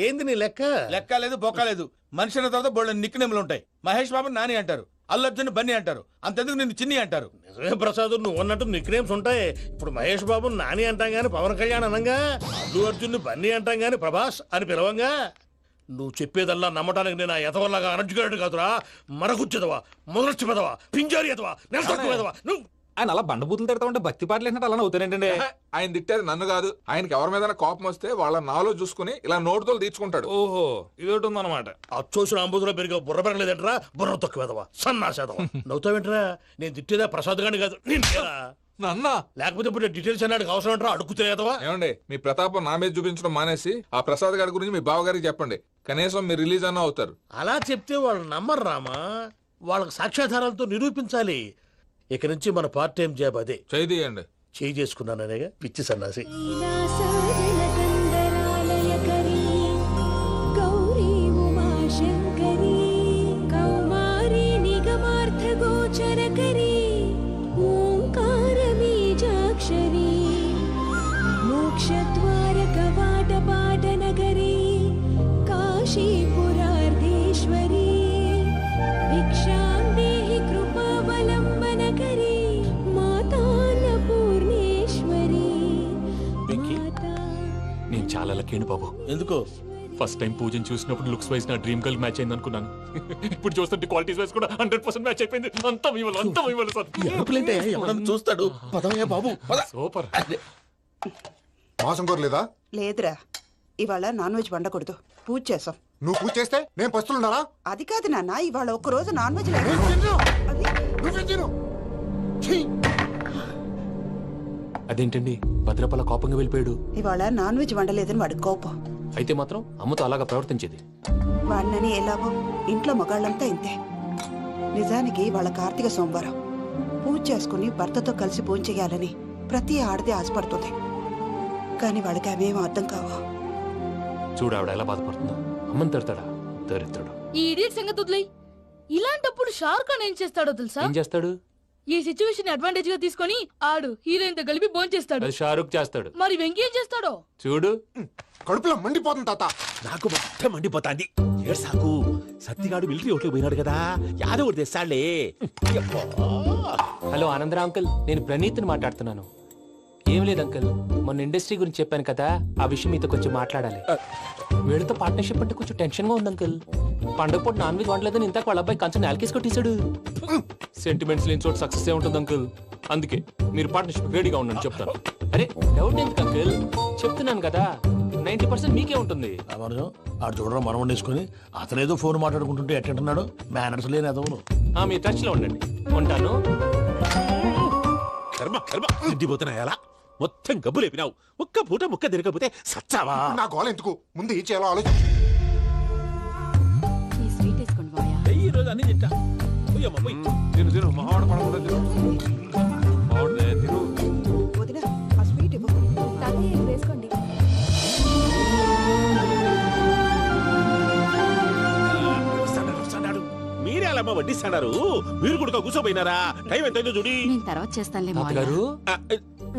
[SPEAKER 12] ఏంది నీ లెక్క?
[SPEAKER 2] లెక్క లేదు, బొక్క లేదు. మనిషి అన్న తర్వాత బోళ్ళ నిక్నెములు ఉంటాయి. మహేష్ బాబు నాని అంటారు, అల్లు అర్జున్ బన్నీ అంటారు, అంతెందుకు నిన్ను చిన్ని అంటారు.
[SPEAKER 12] నిజమే ప్రసాద్, నువ్వు అన్నట్టు నిక్నేమ్స్ ఉంటాయి. ఇప్పుడు మహేష్ బాబు నాని అంటాం గాని పవన్ కళ్యాణ్ అనంగా, అల్లు అర్జున్ బన్నీ అంటాం గాని ప్రభాస్ అని పిలవంగా. నువ్వు చెప్పేదల్లా నమ్మటానికి నేను ఎతవల్లాగా అనర్జుకేటెడ్ కాదురా. మరగుచ్చదవా, మొదలచ్చి పెదవా, పింజారి ఎదవా, నెలసొక్కు పెదవా. నువ్వు
[SPEAKER 13] ఆయన అలా బండబూతులు తిడతా ఉంటే భక్తి పాటలు ఏంటంటే అలా అవుతానేంటండి. ఆయన తిట్టేది నన్ను కాదు, ఆయనకి ఎవరి మీద కోపం వస్తే వాళ్ళ నాలో చూసుకుని ఇలా నోటుతో తీర్చుకుంటాడు.
[SPEAKER 12] ఓహో, ఇదొకటి ఉందన్నమాట. అచ్చోసిన అంబుధులో పెరిగే బుర్ర పెరగలేదంటరా, బుర్ర తొక్కు వెదవా, సన్నాసేదవా. నవ్వుతావేంట్రా? నేను తిట్టేదా ప్రసాద్ గాని కాదు,
[SPEAKER 13] నన్నా.
[SPEAKER 12] లేకపోతే ఇప్పుడు డీటెయిల్స్ అన్నాడు అవసరం అంటారా? అడుగుతాయేదవా.
[SPEAKER 13] ఏమండి, మీ ప్రతాపం నా మీద చూపించడం మానేసి ఆ ప్రసాద్ గారి గురించి మీ బావగారికి చెప్పండి. కనీసం మీరు రిలీజ్ అన్న అవుతారు.
[SPEAKER 12] అలా చెప్తే వాళ్ళు నమ్మరు రామా. వాళ్ళకి సాక్ష్యాధారాలతో నిరూపించాలి. ఇక నుంచి మన పార్ట్ టైం జాబ్ అదే.
[SPEAKER 13] చేయండి.
[SPEAKER 12] చేయి చేసుకున్నాననేగా పిచ్చి సన్నాసి.
[SPEAKER 6] నేను చాలా లక్కీ బాబు.
[SPEAKER 2] ఎందుకు?
[SPEAKER 6] ఫస్ట్ టైం పూజను చూసినప్పుడు లుక్స్ వైజ్ నా డ్రీమ్ గర్ల్ మ్యాచ్ అయింది అనుకున్నాను. ఇప్పుడు చూస్తుంటే క్వాలిటీస్ వైజ్ కూడా 100% మ్యాచ్ అయిపోయింది. అంతా ఇవ్వాలి సార్.
[SPEAKER 12] ఎవడన్నా చూస్తాడు. పదవయ్యా బాబు,
[SPEAKER 6] సూపర్.
[SPEAKER 9] మాసం కోరలేదా?
[SPEAKER 10] లేదురా, ఇవాళ నాన్ వెజ్ వండకూడదు, పూజ చేసాం.
[SPEAKER 9] నువ్వు పూజ చేస్తే నేను పస్తులున్నారా?
[SPEAKER 10] అది కాదు నాన్న, ఇవాళ ఒక్కరోజు నాన్ వెజ్
[SPEAKER 6] అదేంటండి, భద్రపల కోపంగా వెళ్ళిపోయాడు.
[SPEAKER 10] ఇవాళ నాన్ వెజ్ వండలేదని వాడి కోపం.
[SPEAKER 6] అయితే మాత్రం అమ్మతో అలాగా ప్రవర్తించేది.
[SPEAKER 10] వాడినని ఎలాగో ఇంట్లో మగాళ్ళంతా ఇంతే. నిజానికి వాళ్ళ కార్తీక సోమవారం పూజ చేసుకుని భర్తతో కలిసి పూజ చేయాలని ప్రతి ఆడది ఆశపడుతుంది. కానీ వాళ్ళకి అవేం అర్థం కావా.
[SPEAKER 6] చూడు ఆవిడ ఎలా బాధపడుతుందో. అమ్మని తిడతాడా దరిద్రుడు.
[SPEAKER 5] ఈ ఇడియట్ సంగతి వదిలేయ్. ఇలాంటప్పుడు షారుఖ్ ఖాన్ ఏం చేస్తాడో తెలుసా?
[SPEAKER 6] ఏం చేస్తాడు?
[SPEAKER 5] ఈ సిచ్యువేషన్ అడ్వాంటేజ్ గా తీసుకొని ఆడు హీరోయిన్ తో కలిపి బోన్ చేస్తాడు.
[SPEAKER 6] అది షారుఖ్ చేస్తాడు.
[SPEAKER 5] మరి వెంకీ ఏం చేస్తాడో
[SPEAKER 6] చూడు.
[SPEAKER 9] కడుపులో మండిపోతుంది తాత.
[SPEAKER 12] నాకు మొత్తం మండిపోతాంది. ఏడ్సాకు, సత్తిగాడు మిలిటరీ ఓట్లు పోయినాడు కదా, యాదవ్ తెస్తాడులే.
[SPEAKER 6] హలో ఆనందరావు అంకుల్, నేను ప్రణీత్ని మాట్లాడుతున్నాను. ఏం లేదు అంకుల్, మొన్న ఇండస్ట్రీ గురించి చెప్పాను కదా, ఆ విషయం మీతో కొంచెం మాట్లాడాలి. వీళ్ళతో పార్ట్నర్షిప్ అంటే కొంచెం టెన్షన్ గా ఉంది అంకుల్. పండగ పూట నాన్ వెజ్ వండలేదని ఇంతకు వాళ్ళ అబ్బాయి కంచెం నేలకేసి కొట్టేశాడు. సెంటిమెంట్స్ లేని చోట సక్సెస్ ఏ ఉంటుంది అంకుల్. అందుకే మీరు పార్ట్నర్షిప్ రెడీగా ఉండండి చెప్తాను. అరే డౌట్ ఎందుకు అంకుల్, చెప్తున్నాను కదా. 90% మీకే ఉంటుంది.
[SPEAKER 12] రామానుజం ఆడు చూడడం మనం వండేసుకుని అతనేదో ఫోన్ మాట్లాడుకుంటుంటే ఎట్టంటున్నాడు మేనర్స్ లేని అదవును.
[SPEAKER 6] మీ టచ్ లో ఉండండి. ఉంటాను.
[SPEAKER 11] తిండిపోతున్నాయా మొత్తం గబ్బు లేపినావు. ఒక్క పూట ముక్క తిరగకపోతే సచ్చావా?
[SPEAKER 9] నా గోల ఎందుకు ముందు ఈ చేయాలో ఆలోచించు.
[SPEAKER 11] ఈ రోజు అన్ని తింటా. పోయమ్మ, పోయ్.
[SPEAKER 13] తిను తిను మావాడ పడకుండా తిను. మావాడలే తిను.
[SPEAKER 11] వస్తాడు. మీరే అలా వడ్డిస్తాడారు. మీరు కూడా కూర్చోపోయినారా? టైం ఎంతైందో చూడి.
[SPEAKER 5] తర్వాత చేస్తానులే
[SPEAKER 6] తాతగారు
[SPEAKER 11] ఆ,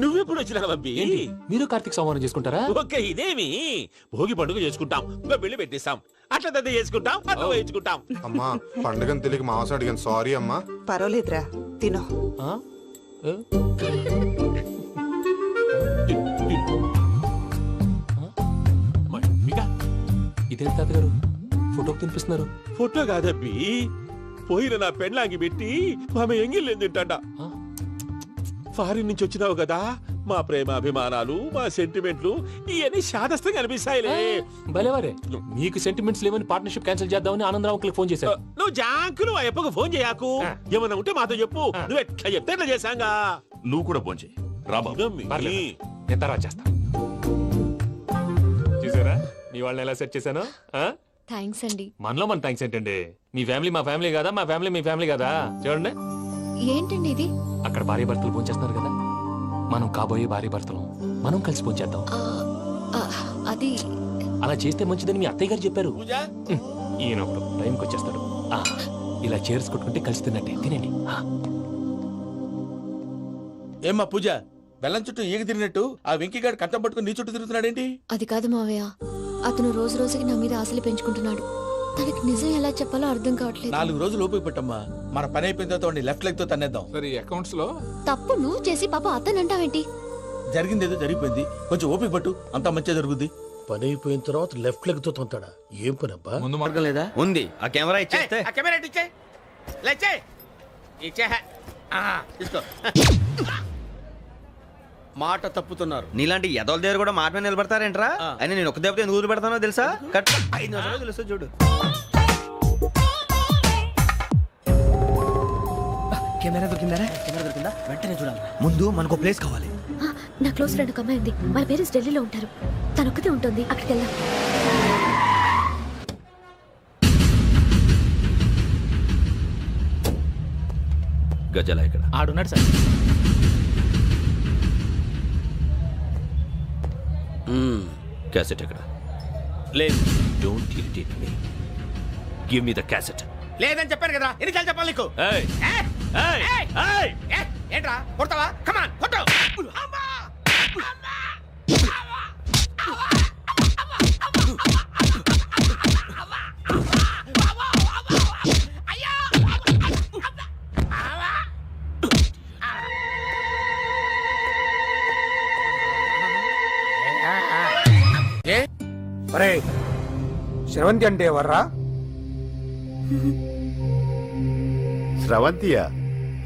[SPEAKER 11] నువ్వెప్పుడు వచ్చినా బంబి?
[SPEAKER 6] ఏంటి మీరు కార్తీక్ సంహారం చేసుకుంటారా?
[SPEAKER 11] ఓకే, ఇదేమి భోగి పండుగ చేసుకుంటాం, ఇంకా పెళ్లి పెట్టేస్తాం, అట్లా దద్ద చేసుకుంటాం, అట్లా వేయించుకుంటాం.
[SPEAKER 9] అమ్మా పండుగను తెలియక మాస అడిగాను, సారీ అమ్మా.
[SPEAKER 14] పర్వాలేదురా తినో.
[SPEAKER 6] ఆ? ఏ? ఇదేంటి తాతగారు ఫోటోకి తినిపిస్తున్నారు?
[SPEAKER 11] ఫోటో కాదబ్బి, పోయిన నా పెళ్ళాంగి పెట్టి ఆమె ఎంగిల్లేం తింటాడ. ఫారిన్ నుంచి వచ్చినావు కదా, మా ప్రేమ అభిమానాలు, మా సెంటిమెంట్లు ఇవన్నీ శాదస్తంగా అనిపిస్తాయిలే.
[SPEAKER 6] భలేవారే, మీకు సెంటిమెంట్స్ లేవని పార్ట్నర్షిప్ క్యాన్సిల్ చేద్దామని ఆనందరావు అంకుల్ ఫోన్ చేశారు.
[SPEAKER 11] నువ్వు జాంకులు ఆ ఎప్పకు ఫోన్ చేయకు. ఏమన్నా ఉంటే మాతో చెప్పు. నువ్వు ఎట్లా చెప్తే ఎట్లా చేశాంగా.
[SPEAKER 15] నువ్వు కూడా ఫోన్ చేయి.
[SPEAKER 6] పర్లేదు, నేను తర్వాత చేస్తా. చూసారా మీ వాళ్ళని ఎలా సెట్ చేశాను?
[SPEAKER 5] థ్యాంక్స్ అండి.
[SPEAKER 6] మనలో మన థ్యాంక్స్ ఏంటండి? మీ ఫ్యామిలీ మా ఫ్యామిలీ కదా, మా ఫ్యామిలీ మీ ఫ్యామిలీ కదా. చూడండి,
[SPEAKER 5] ఏంటండి ఇది?
[SPEAKER 6] అక్కడ భార్య భర్తలు భోంచేస్తున్నారు కదా, మనం కాబోయే భార్య భర్తలు మనం కలిసి భోంచేద్దాం.
[SPEAKER 5] అది
[SPEAKER 6] అలా చేస్తే మంచిదని మీ అత్తయ్య గారు చెప్పారు. ఈయన ఒకడు టైంకి వచ్చేస్తాడు. ఇలా చేర్స్ కొట్టుకుంటే కలిసి తిన్నట్టే. తినండి.
[SPEAKER 2] ఏమ్మా పూజ, బెల్లం చుట్టూ ఈగ తిరిగినట్టు ఆ వెంకీగాడు కట్టం పట్టుకుని నీ చుట్టూ తిరుగుతున్నాడేంటి?
[SPEAKER 5] అది కాదు మావయ్య, అతను రోజు రోజుకి నా మీద ఆశలు పెంచుకుంటున్నాడు. తనకి నిజం ఎలా చెప్పాలో అర్థం కావట్లేదు.
[SPEAKER 2] 4 రోజులు ఓపిక పట్టమ్మా, మన పని అయిపోయిన తర్వాత లెఫ్ట్ లెగ్ తో తన్నేద్దాం.
[SPEAKER 13] సరే అకౌంట్స్ లో
[SPEAKER 5] తప్పు నువ్వు చేసి పాప అతను అంటావేంటి?
[SPEAKER 2] జరిగింది ఏదో జరిగిపోయింది, కొంచెం ఓపిక పట్టు, అంతా మంచిగా జరుగుద్ది.
[SPEAKER 12] పని అయిపోయిన తర్వాత లెఫ్ట్ లెగ్ తో తొంతాడా? ఏం పని అబ్బా?
[SPEAKER 13] ముందు మార్గం లేదా?
[SPEAKER 4] ఉంది. ఆ కెమెరా ఇచ్చేస్తే
[SPEAKER 2] ఆ కెమెరా ఇచ్చే లేచే ఇచ్చే తీసుకో. మాట తప్పుతున్నారు.
[SPEAKER 4] నీలాంటి ఎదల దగ్గర కూడా మాట మీద నిలబడతారేంట్రా? అని నేను ఒక దెబ్బతో ఎందుకు పెడతానో తెలుసా? కట్ 5 నిమిషాలు తెలుసు చూడు. కెమెరా దొరికిందా? వెంటనే చూడాలి. ముందు మనకు ప్లేస్ కావాలి.
[SPEAKER 5] నా క్లోజ్ ఫ్రెండ్ ఒక అమ్మాయి ఉంది. వాళ్ళ పేరెంట్స్ ఢిల్లీలో ఉంటారు. తను ఒక్కతే ఉంటుంది. అక్కడికి వెళ్దాం.
[SPEAKER 15] గజల ఇక్కడ
[SPEAKER 6] ఆడున్నాడు సార్.
[SPEAKER 15] క్యాసెట్ ఎక్కడ?
[SPEAKER 2] లేదు.
[SPEAKER 15] Don't irritate me. Give me the cassette.
[SPEAKER 2] లేదని చెప్పాను కదా, ఎన్నిసార్లు చెప్పాలి నీకు?
[SPEAKER 15] ఏయ్ ఏయ్ ఏయ్
[SPEAKER 2] ఏంట్రా కొడతావా? కమాన్ కొట్టు.
[SPEAKER 4] శ్రవంతి అంటే ఎవర్రా?
[SPEAKER 9] స్రవంతియా?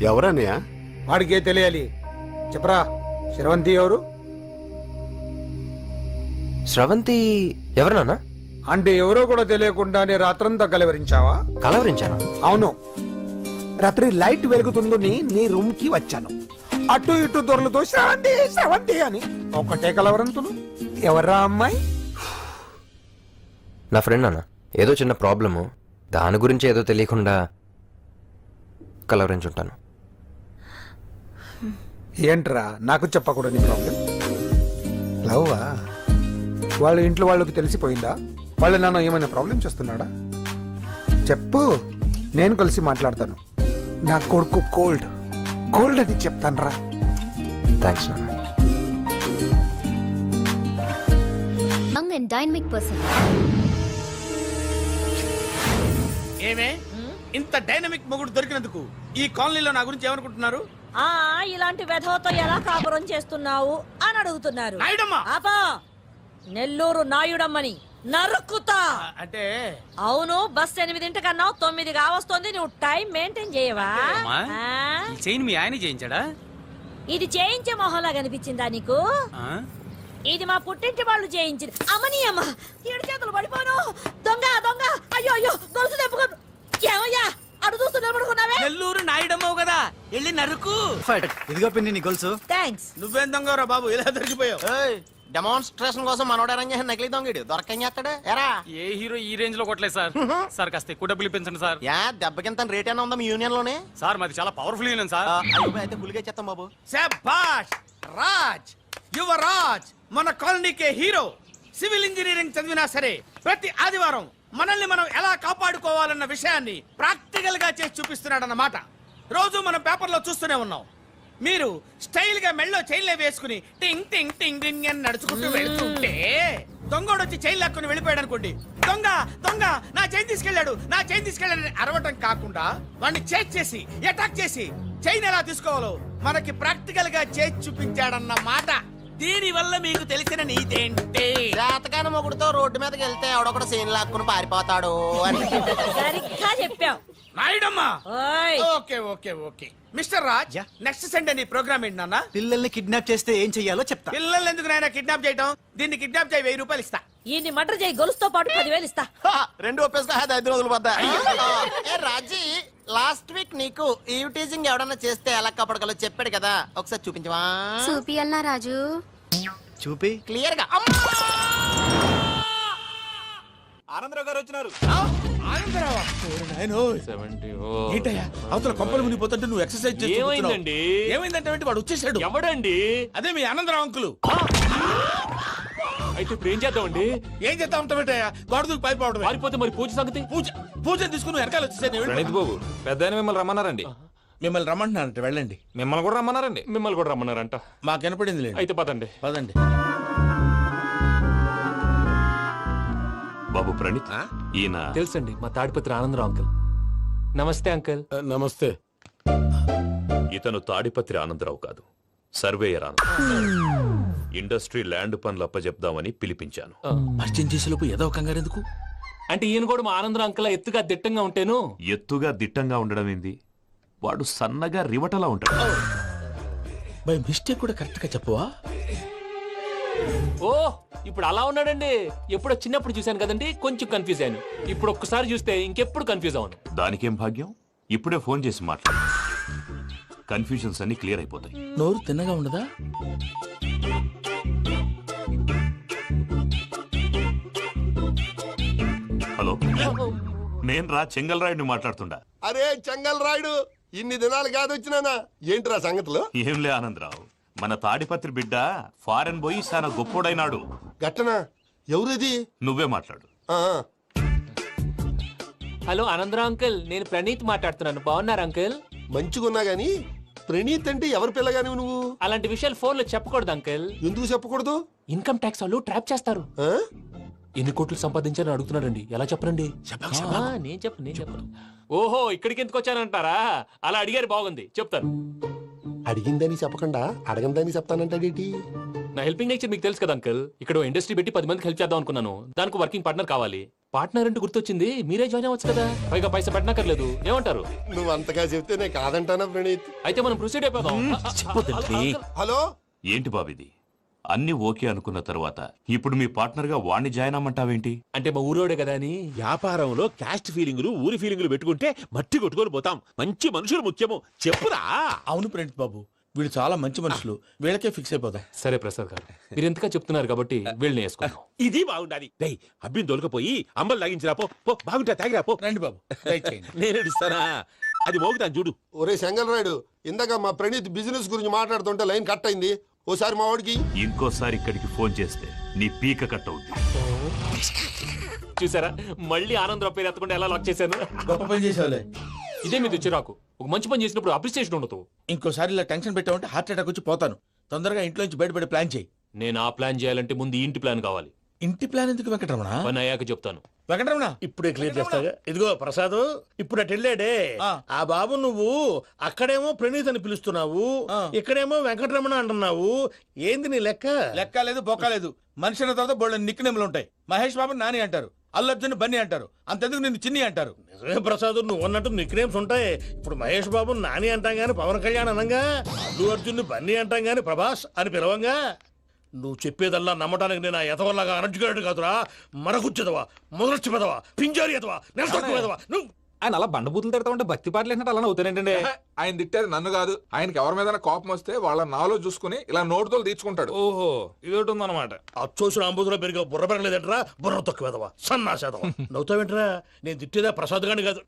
[SPEAKER 9] ఎవరన్నయ్యా?
[SPEAKER 4] వాడికే తెలియాలి. చెప్పరా, శ్రవంతి ఎవరు?
[SPEAKER 16] స్రవంతి ఎవరు నాన్న?
[SPEAKER 4] అంటే ఎవరో కూడా తెలియకుండానే రాత్రంతా కలవరించావా?
[SPEAKER 16] కలవరించాను.
[SPEAKER 4] అవును, రాత్రి లైట్ వెలుగుతుందని నీ రూమ్ కి వచ్చాను. అటు ఇటు దొరలతో శ్రవంతి శ్రవంతి అని ఒకటే కలవరంతులు. ఎవర్రా అమ్మాయి?
[SPEAKER 16] నా ఫ్రెండ్ నాన్న. ఏదో చిన్న ప్రాబ్లము, దాని గురించి ఏదో తెలియకుండా కలవరించుంటాను.
[SPEAKER 4] ఏంట్రా నాకు చెప్పకూడని ప్రాబ్లం? లవ్వా? వాళ్ళ ఇంట్లో వాళ్ళకి తెలిసిపోయిందా? వాళ్ళ నాన్న ఏమైనా ప్రాబ్లం చేస్తున్నాడా? చెప్పు, నేను కలిసి మాట్లాడతాను. నా కొడుకు కోల్డ్ కోల్డ్ అని చెప్తాను రా.
[SPEAKER 16] థ్యాంక్స్ నాన్న.
[SPEAKER 5] Young and dynamic person.
[SPEAKER 2] ఏమే ఇంత డైనమిక్ మొగుడు దొరికినందుకు ఈ కాలనీలో నా గురించి ఏమనుకుంటున్నారు?
[SPEAKER 10] ఇలాంటి వెధవతో ఎలా కాపురం చేస్తున్నావు అని అడుగుతున్నారు. ఆపా, నెల్లూరు నాయుడమ్మని నరుక్కుతా.
[SPEAKER 2] అంటే
[SPEAKER 10] అవును, బస్ 8 కన్నా 9 కావస్తోంది. నువ్వు టైం మెయింటైన్ చేయవా?
[SPEAKER 17] చైన్ మీ ఆయన చేయించాడా?
[SPEAKER 10] ఇది చేయించే మొహంలా కనిపించిందా నీకు? ఇది మా పుట్టింటి వాళ్ళు చేయించింది. అమ్మని అమ్మ ఏడు చేతులు పడిపోను. దొంగ దొంగ అయ్యో అయ్యో గొలుసు తెప్పుకోను. ఏమయ్యా అడు చూస్తూ నిలబడుకున్నావే?
[SPEAKER 2] నెల్లూరు నాయుడమ్మవు కదా, వెళ్ళి నరుకు.
[SPEAKER 14] ఇదిగో పిన్ని నీ గొలుసు.
[SPEAKER 10] థ్యాంక్స్.
[SPEAKER 2] నువ్వేం దొంగరా బాబు, ఇలా దొరికిపోయావు.
[SPEAKER 1] డెమాన్స్ట్రేషన్ కోసం మనోడు అరేంజ్ చేసిన నకిలీ దొంగడు దొరకని చేస్తాడు ఎరా.
[SPEAKER 6] ఏ హీరో ఈ రేంజ్ లో కొట్టలేదు సార్. సార్ కాస్త ఎక్కువ డబ్బులు ఇప్పించండి సార్.
[SPEAKER 1] యా దెబ్బకింత రేట్ అయినా ఉందా మీ యూనియన్ లోనే?
[SPEAKER 6] సార్ మాది చాలా పవర్ఫుల్ యూనియన్ సార్.
[SPEAKER 1] అయితే గులిగా చేస్తాం బాబు.
[SPEAKER 2] శభాష్ రాజ్, యువరాజ్ మన కాలనీకే హీరో. సివిల్ ఇంజనీరింగ్ చదివినా సరే ప్రతి ఆదివారం మనల్ని మనం ఎలా కాపాడుకోవాలన్న విషయాన్ని ప్రాక్టికల్ గా చేసి చూపిస్తున్నాడన్నమాట. రోజు మనం పేపర్లో చూస్తూనే ఉన్నాం. మీరు స్టైల్ గా మెళ్ళో చైన్లే వేసుకుని టింగ్ టింగ్ టింగ్ టింగ్ అని నడుచుకుంటూ వెళ్తుంటే దొంగోడు వచ్చి చైన్ లాక్కుని వెళ్ళిపోయాడు అనుకోండి. దొంగ దొంగ నా చైన్ తీసుకెళ్ళాడు, నా చైన్ తీసుకెళ్ళాడని అరవటం కాకుండా వాడిని చేజ్ చేసి అటాక్ చేసి చైన్ ఎలా తీసుకోవాలో మనకి ప్రాక్టికల్ గా చేసి చూపించాడన్న మాట. దీని వల్ల మీకు తెలిసిన నీతేంటి?
[SPEAKER 1] జాతకాన మొగుడుతో రోడ్డు మీదకి వెళ్తే ఎవడొకడు సీన్ లాక్కుని పారిపోతాడు అని.
[SPEAKER 10] సరిగ్గా చెప్పావు
[SPEAKER 2] నాయుడమ్మా.
[SPEAKER 10] ఓయ్
[SPEAKER 2] okay okay okay mister Raj, next Sunday నీ ప్రోగ్రామ్ ఏంటి నాన్న?
[SPEAKER 14] పిల్లల్ని కిడ్నాప్ చేస్తే ఏం చెయ్యాలో చెప్తా.
[SPEAKER 2] పిల్లల్ని ఎందుకు నాయన కిడ్నాప్ చేయటం? దీన్ని కిడ్నాప్ చేయి, 1000 రూపాయలు ఇస్తా.
[SPEAKER 10] ఈయన్ని మర్డర్ చేయి, గొలుసుతో పాటు 10,000 ఇస్తా.
[SPEAKER 1] రెండు ఒప్పేసుకో 5 రోజులు పోతా. ఏ రాజీ, లాస్ట్ వీక్ నీకు ఈ టీజింగ్ ఎవడన్నా చేస్తే ఎలా కాపాడగలో చెప్పాడు కదా, ఒకసారి చూపించవా?
[SPEAKER 5] చూపియల్నా రాజు?
[SPEAKER 14] చూపి.
[SPEAKER 1] క్లియర్ గా.
[SPEAKER 14] ఆనందరావు గారు వచ్చినారు.
[SPEAKER 2] ఆనందరావా? ఏంటయ్యా అవతల కొంపలు మునిగిపోతుంటే నువ్వు ఎక్సర్సైజ్ చేస్తూ
[SPEAKER 6] ఏమైందండి?
[SPEAKER 2] ఏమైందంటే వాడు వచ్చేసాడు.
[SPEAKER 6] ఎవడండి?
[SPEAKER 2] అదే మీ ఆనందరావు అంకులు.
[SPEAKER 6] అయితే ఇప్పుడు ఏం చేద్దామండి?
[SPEAKER 2] ఏం చేస్తా ఉంటావేటయ్యా, గొడవకు పైపోవడం.
[SPEAKER 6] పారిపోతే మరి పూజ సంగతి?
[SPEAKER 2] పూజ తీసుకుని వెనకాల వచ్చేసాను.
[SPEAKER 13] ప్రణీత్ బాబు, పెద్ద మిమ్మల్ని రమ్మన్నారండి.
[SPEAKER 2] మిమ్మల్ని రమ్మంటున్నారంట, వెళ్ళండి.
[SPEAKER 13] మిమ్మల్ని కూడా రమ్మన్నారండి.
[SPEAKER 6] మిమ్మల్ని కూడా రమ్మన్నారంట.
[SPEAKER 2] మాకు వినపడింది.
[SPEAKER 6] అయితే పదండి.
[SPEAKER 2] పదండి.
[SPEAKER 11] బాబు ప్రణీత్, ఈయన
[SPEAKER 6] తెలుసండి, మా తాడిపత్రి ఆనందరావు అంకుల్. నమస్తే అంకుల్.
[SPEAKER 12] నమస్తే.
[SPEAKER 11] ఇతను తాడిపత్రి ఆనందరావు కాదు, సర్వేయర్ ఆనందరావు. ఇండస్ట్రీ ల్యాండ్ పనులు అప్పచెప్దామని పిలిపించాను.
[SPEAKER 2] పరిచయం చేసేలోపు ఏదో కంగారు ఎందుకు?
[SPEAKER 6] అంటే ఈయన కూడా మా ఆనందరావు అంకుల్ ఎత్తుగా దిట్టంగా ఉంటాను.
[SPEAKER 11] ఎత్తుగా దిట్టంగా ఉండడం ఏంది, వాడు సన్నగా రివటలా ఉంటాడు.
[SPEAKER 2] బై మిస్టేక్ కూడా కరెక్ట్ గా చెప్పవా?
[SPEAKER 6] ఓ ఇప్పుడు అలా ఉన్నాడండి. ఎప్పుడో చిన్నప్పుడు చూశాను కదండి, కొంచెం కన్ఫ్యూజ్ అయ్యాను. ఇప్పుడు ఒక్కసారి చూస్తే ఇంకెప్పుడు కన్ఫ్యూజ్ అవును.
[SPEAKER 11] దానికేం భాగ్యం, ఇప్పుడే ఫోన్ చేసి మాట్లాడు. కన్ఫ్యూజన్స్ అన్ని క్లియర్ అయిపోతాయి.
[SPEAKER 2] నోరు తిన్నగా ఉండదా?
[SPEAKER 11] హలో, నేను రా చెంగల్ రాయుడిని మాట్లాడుతుండా.
[SPEAKER 9] అరే చెంగల్ రాయుడు, ఇన్ని దినాలు కాదు వచ్చినానా? ఏంట్రా సంగతులు?
[SPEAKER 11] ఏంలే ఆనందరావు, మన తాడిపత్రి బిడ్డ ఫారెన్ పోయి చాలా గొప్పోడైనాడు.
[SPEAKER 9] గట్టనా? ఎవరిది?
[SPEAKER 11] నువ్వే మాట్లాడు.
[SPEAKER 6] హలో ఆనందరావు అంకుల్, నేను ప్రణీత్ మాట్లాడుతున్నాను. బాగున్నారు అంకుల్?
[SPEAKER 9] మంచిగున్నా గాని ప్రణీత్ అంటే ఎవరి పిల్లగాని నువ్వు?
[SPEAKER 6] అలాంటి విషయాలు ఫోన్ లో చెప్పకూడదు అంకుల్.
[SPEAKER 9] ఎందుకు చెప్పకూడదు?
[SPEAKER 6] ఇన్కమ్ ట్యాక్స్ వాళ్ళు ట్రాప్ చేస్తారు. ఎన్ని కోట్లు సంపాదించారని అడుగుతున్నాడండి, ఎలా చెప్పరండి? నేను చెప్పను. ఓహో, ఇక్కడికి ఎందుకు వచ్చానంటారా? అలా అడిగారు, బాగుంది, చెప్తాను.
[SPEAKER 9] అడిగిందని చెప్పకుండా అడగందని చెప్తానంటాడేటి?
[SPEAKER 6] నా హెల్పింగ్ నేచర్ మీకు తెలుసు కదా అంకుల్. ఇక్కడ ఇండస్ట్రీ పెట్టి 10 మందికి హెల్ప్ చేద్దాం అనుకున్నాను. దానికి వర్కింగ్ పార్ట్నర్ కావాలి. పార్ట్నర్ అంటే గుర్తొచ్చింది, మీరే జాయిన్ అవ్వచ్చు కదా, పైగా పైసా పెట్టనక్కర్లేదు. ఏమంటారు?
[SPEAKER 9] నువ్వు అంతగా చెప్తే నేను కాదంటానా ప్రణీత్?
[SPEAKER 6] అయితే మనం ప్రొసీడ్ అయిపోదాం.
[SPEAKER 9] హలో,
[SPEAKER 11] ఏంటి బాబిది, అన్ని ఓకే అనుకున్న తర్వాత ఇప్పుడు మీ పార్ట్నర్ గా వాణ్ణి జాయిన్ అమ్మంటావేంటి?
[SPEAKER 6] అంటే మా ఊరోడే కదా అని.
[SPEAKER 15] వ్యాపారంలో క్యాస్ట్ ఫీలింగులు, ఊరి ఫీలింగులు పెట్టుకుంటే మట్టి కొట్టుకొని పోతాం. మంచి మనుషులు ముఖ్యము, చెప్పురా.
[SPEAKER 2] అవును ప్రణీత్ బాబు, వీళ్ళు చాలా మంచి మనుషులు, వీళ్ళకే ఫిక్స్ అయిపోదాం.
[SPEAKER 6] సరే ప్రసాద్ గారు, మీరు ఎంతగా చెప్తున్నారు కాబట్టి వీళ్ళని వేసుకుందాం.
[SPEAKER 15] ఇది బాగుండాలి. డై అబ్బిని దొలకపోయి అంబలు లాగించిరా పో. బాగుంటా తాగిరా పో.
[SPEAKER 2] రండి బాబు,
[SPEAKER 15] నేను ఇస్తానా? అది మోగుతాను చూడు.
[SPEAKER 9] ఒరే చెంగల్ రాయుడు, ఇందాక మా ప్రణీత్ బిజినెస్ గురించి మాట్లాడుతుంటే లైన్ కట్ అయింది. ఓసారి మా వాడికి.
[SPEAKER 11] ఇంకోసారి ఇక్కడికి ఫోన్ చేస్తే నీ పీక కట్ అవుద్ది.
[SPEAKER 6] చూసారా, మళ్ళీ ఆనందరావు పేరు ఎత్తకుండా ఎలా లాక్ చేశాను.
[SPEAKER 2] గొప్ప పని చేసేవాళ్ళే.
[SPEAKER 6] ఇదే మీద చిరాకు. ఒక మంచి పని చేసినప్పుడు అప్రిసియేషన్ ఉండదు.
[SPEAKER 2] ఇంకోసారి ఇలా టెన్షన్ పెట్టామంటే హార్ట్ అటాక్ వచ్చి పోతాను. తొందరగా ఇంట్లో నుంచి బయటపడే ప్లాన్ చేయి.
[SPEAKER 6] నేను ఆ ప్లాన్ చేయాలంటే ముందు ఈ ఇంటి ప్లాన్ కావాలి.
[SPEAKER 2] ఇంటి ప్లాన్ ఎందుకు వెంకటరమణ?
[SPEAKER 6] పని అయ్యాక చెప్తాను.
[SPEAKER 2] వెంకటరమణ
[SPEAKER 12] ఇప్పుడే క్లియర్ చేస్తాగా. ఇదిగో ప్రసాద్, ఇప్పుడు అటు వెళ్ళాడే ఆ బాబు, నువ్వు అక్కడేమో ప్రణీత్ అని పిలుస్తున్నావు, ఇక్కడేమో వెంకటరమణ అంటున్నావు. ఏంది నీ లెక్క?
[SPEAKER 2] లెక్క లేదు, బొక్క లేదు. మనిషి అన్న తర్వాత బోళ్ళ నిక్నెములు ఉంటాయి. మహేష్ బాబు నాని అంటారు, అల్లు అర్జున్ బన్నీ అంటారు, అంతెందుకు నిన్ను చిన్ని అంటారు.
[SPEAKER 12] నిజమే ప్రసాద్, నువ్వు అన్నట్టు నిక్నేమ్స్ ఉంటాయి. ఇప్పుడు మహేష్ బాబు నాని అంటాం గాని పవన్ కళ్యాణ్ అనంగా, అల్లు అర్జున్ బన్నీ అంటాం గాని ప్రభాస్ అని పిలవంగా. నువ్వు చెప్పేదల్లా నమ్మటానికి నేను ఎదవల్లాగా అనర్జుకేటెడ్ కాదురా. మరగుచ్చదవా, మొదలచ్చి పెదవా, పింజారి ఎదవా, నెలసొక్కు పెదవా. నువ్వు
[SPEAKER 13] ఆయన అలా బండబూతులు తిడతా ఉంటే భక్తి పాటలు ఏంటంటే అలా అవుతానేంటండి. ఆయన తిట్టేది నన్ను కాదు, ఆయనకి ఎవరి మీద కోపం వస్తే వాళ్ళ నాలో చూసుకుని ఇలా నోటుతో తీర్చుకుంటాడు. ఓహో, ఇదొకటి ఉందన్నమాట.
[SPEAKER 12] అచ్చోసిన అంబుధులో పెరిగే బుర్ర పెరగలేదంటరా, బుర్ర తొక్కు వెదవా, సన్నాసేదవా. నవ్వుతావేంట్రా? నేను తిట్టేదా ప్రసాద్ గాని కాదు,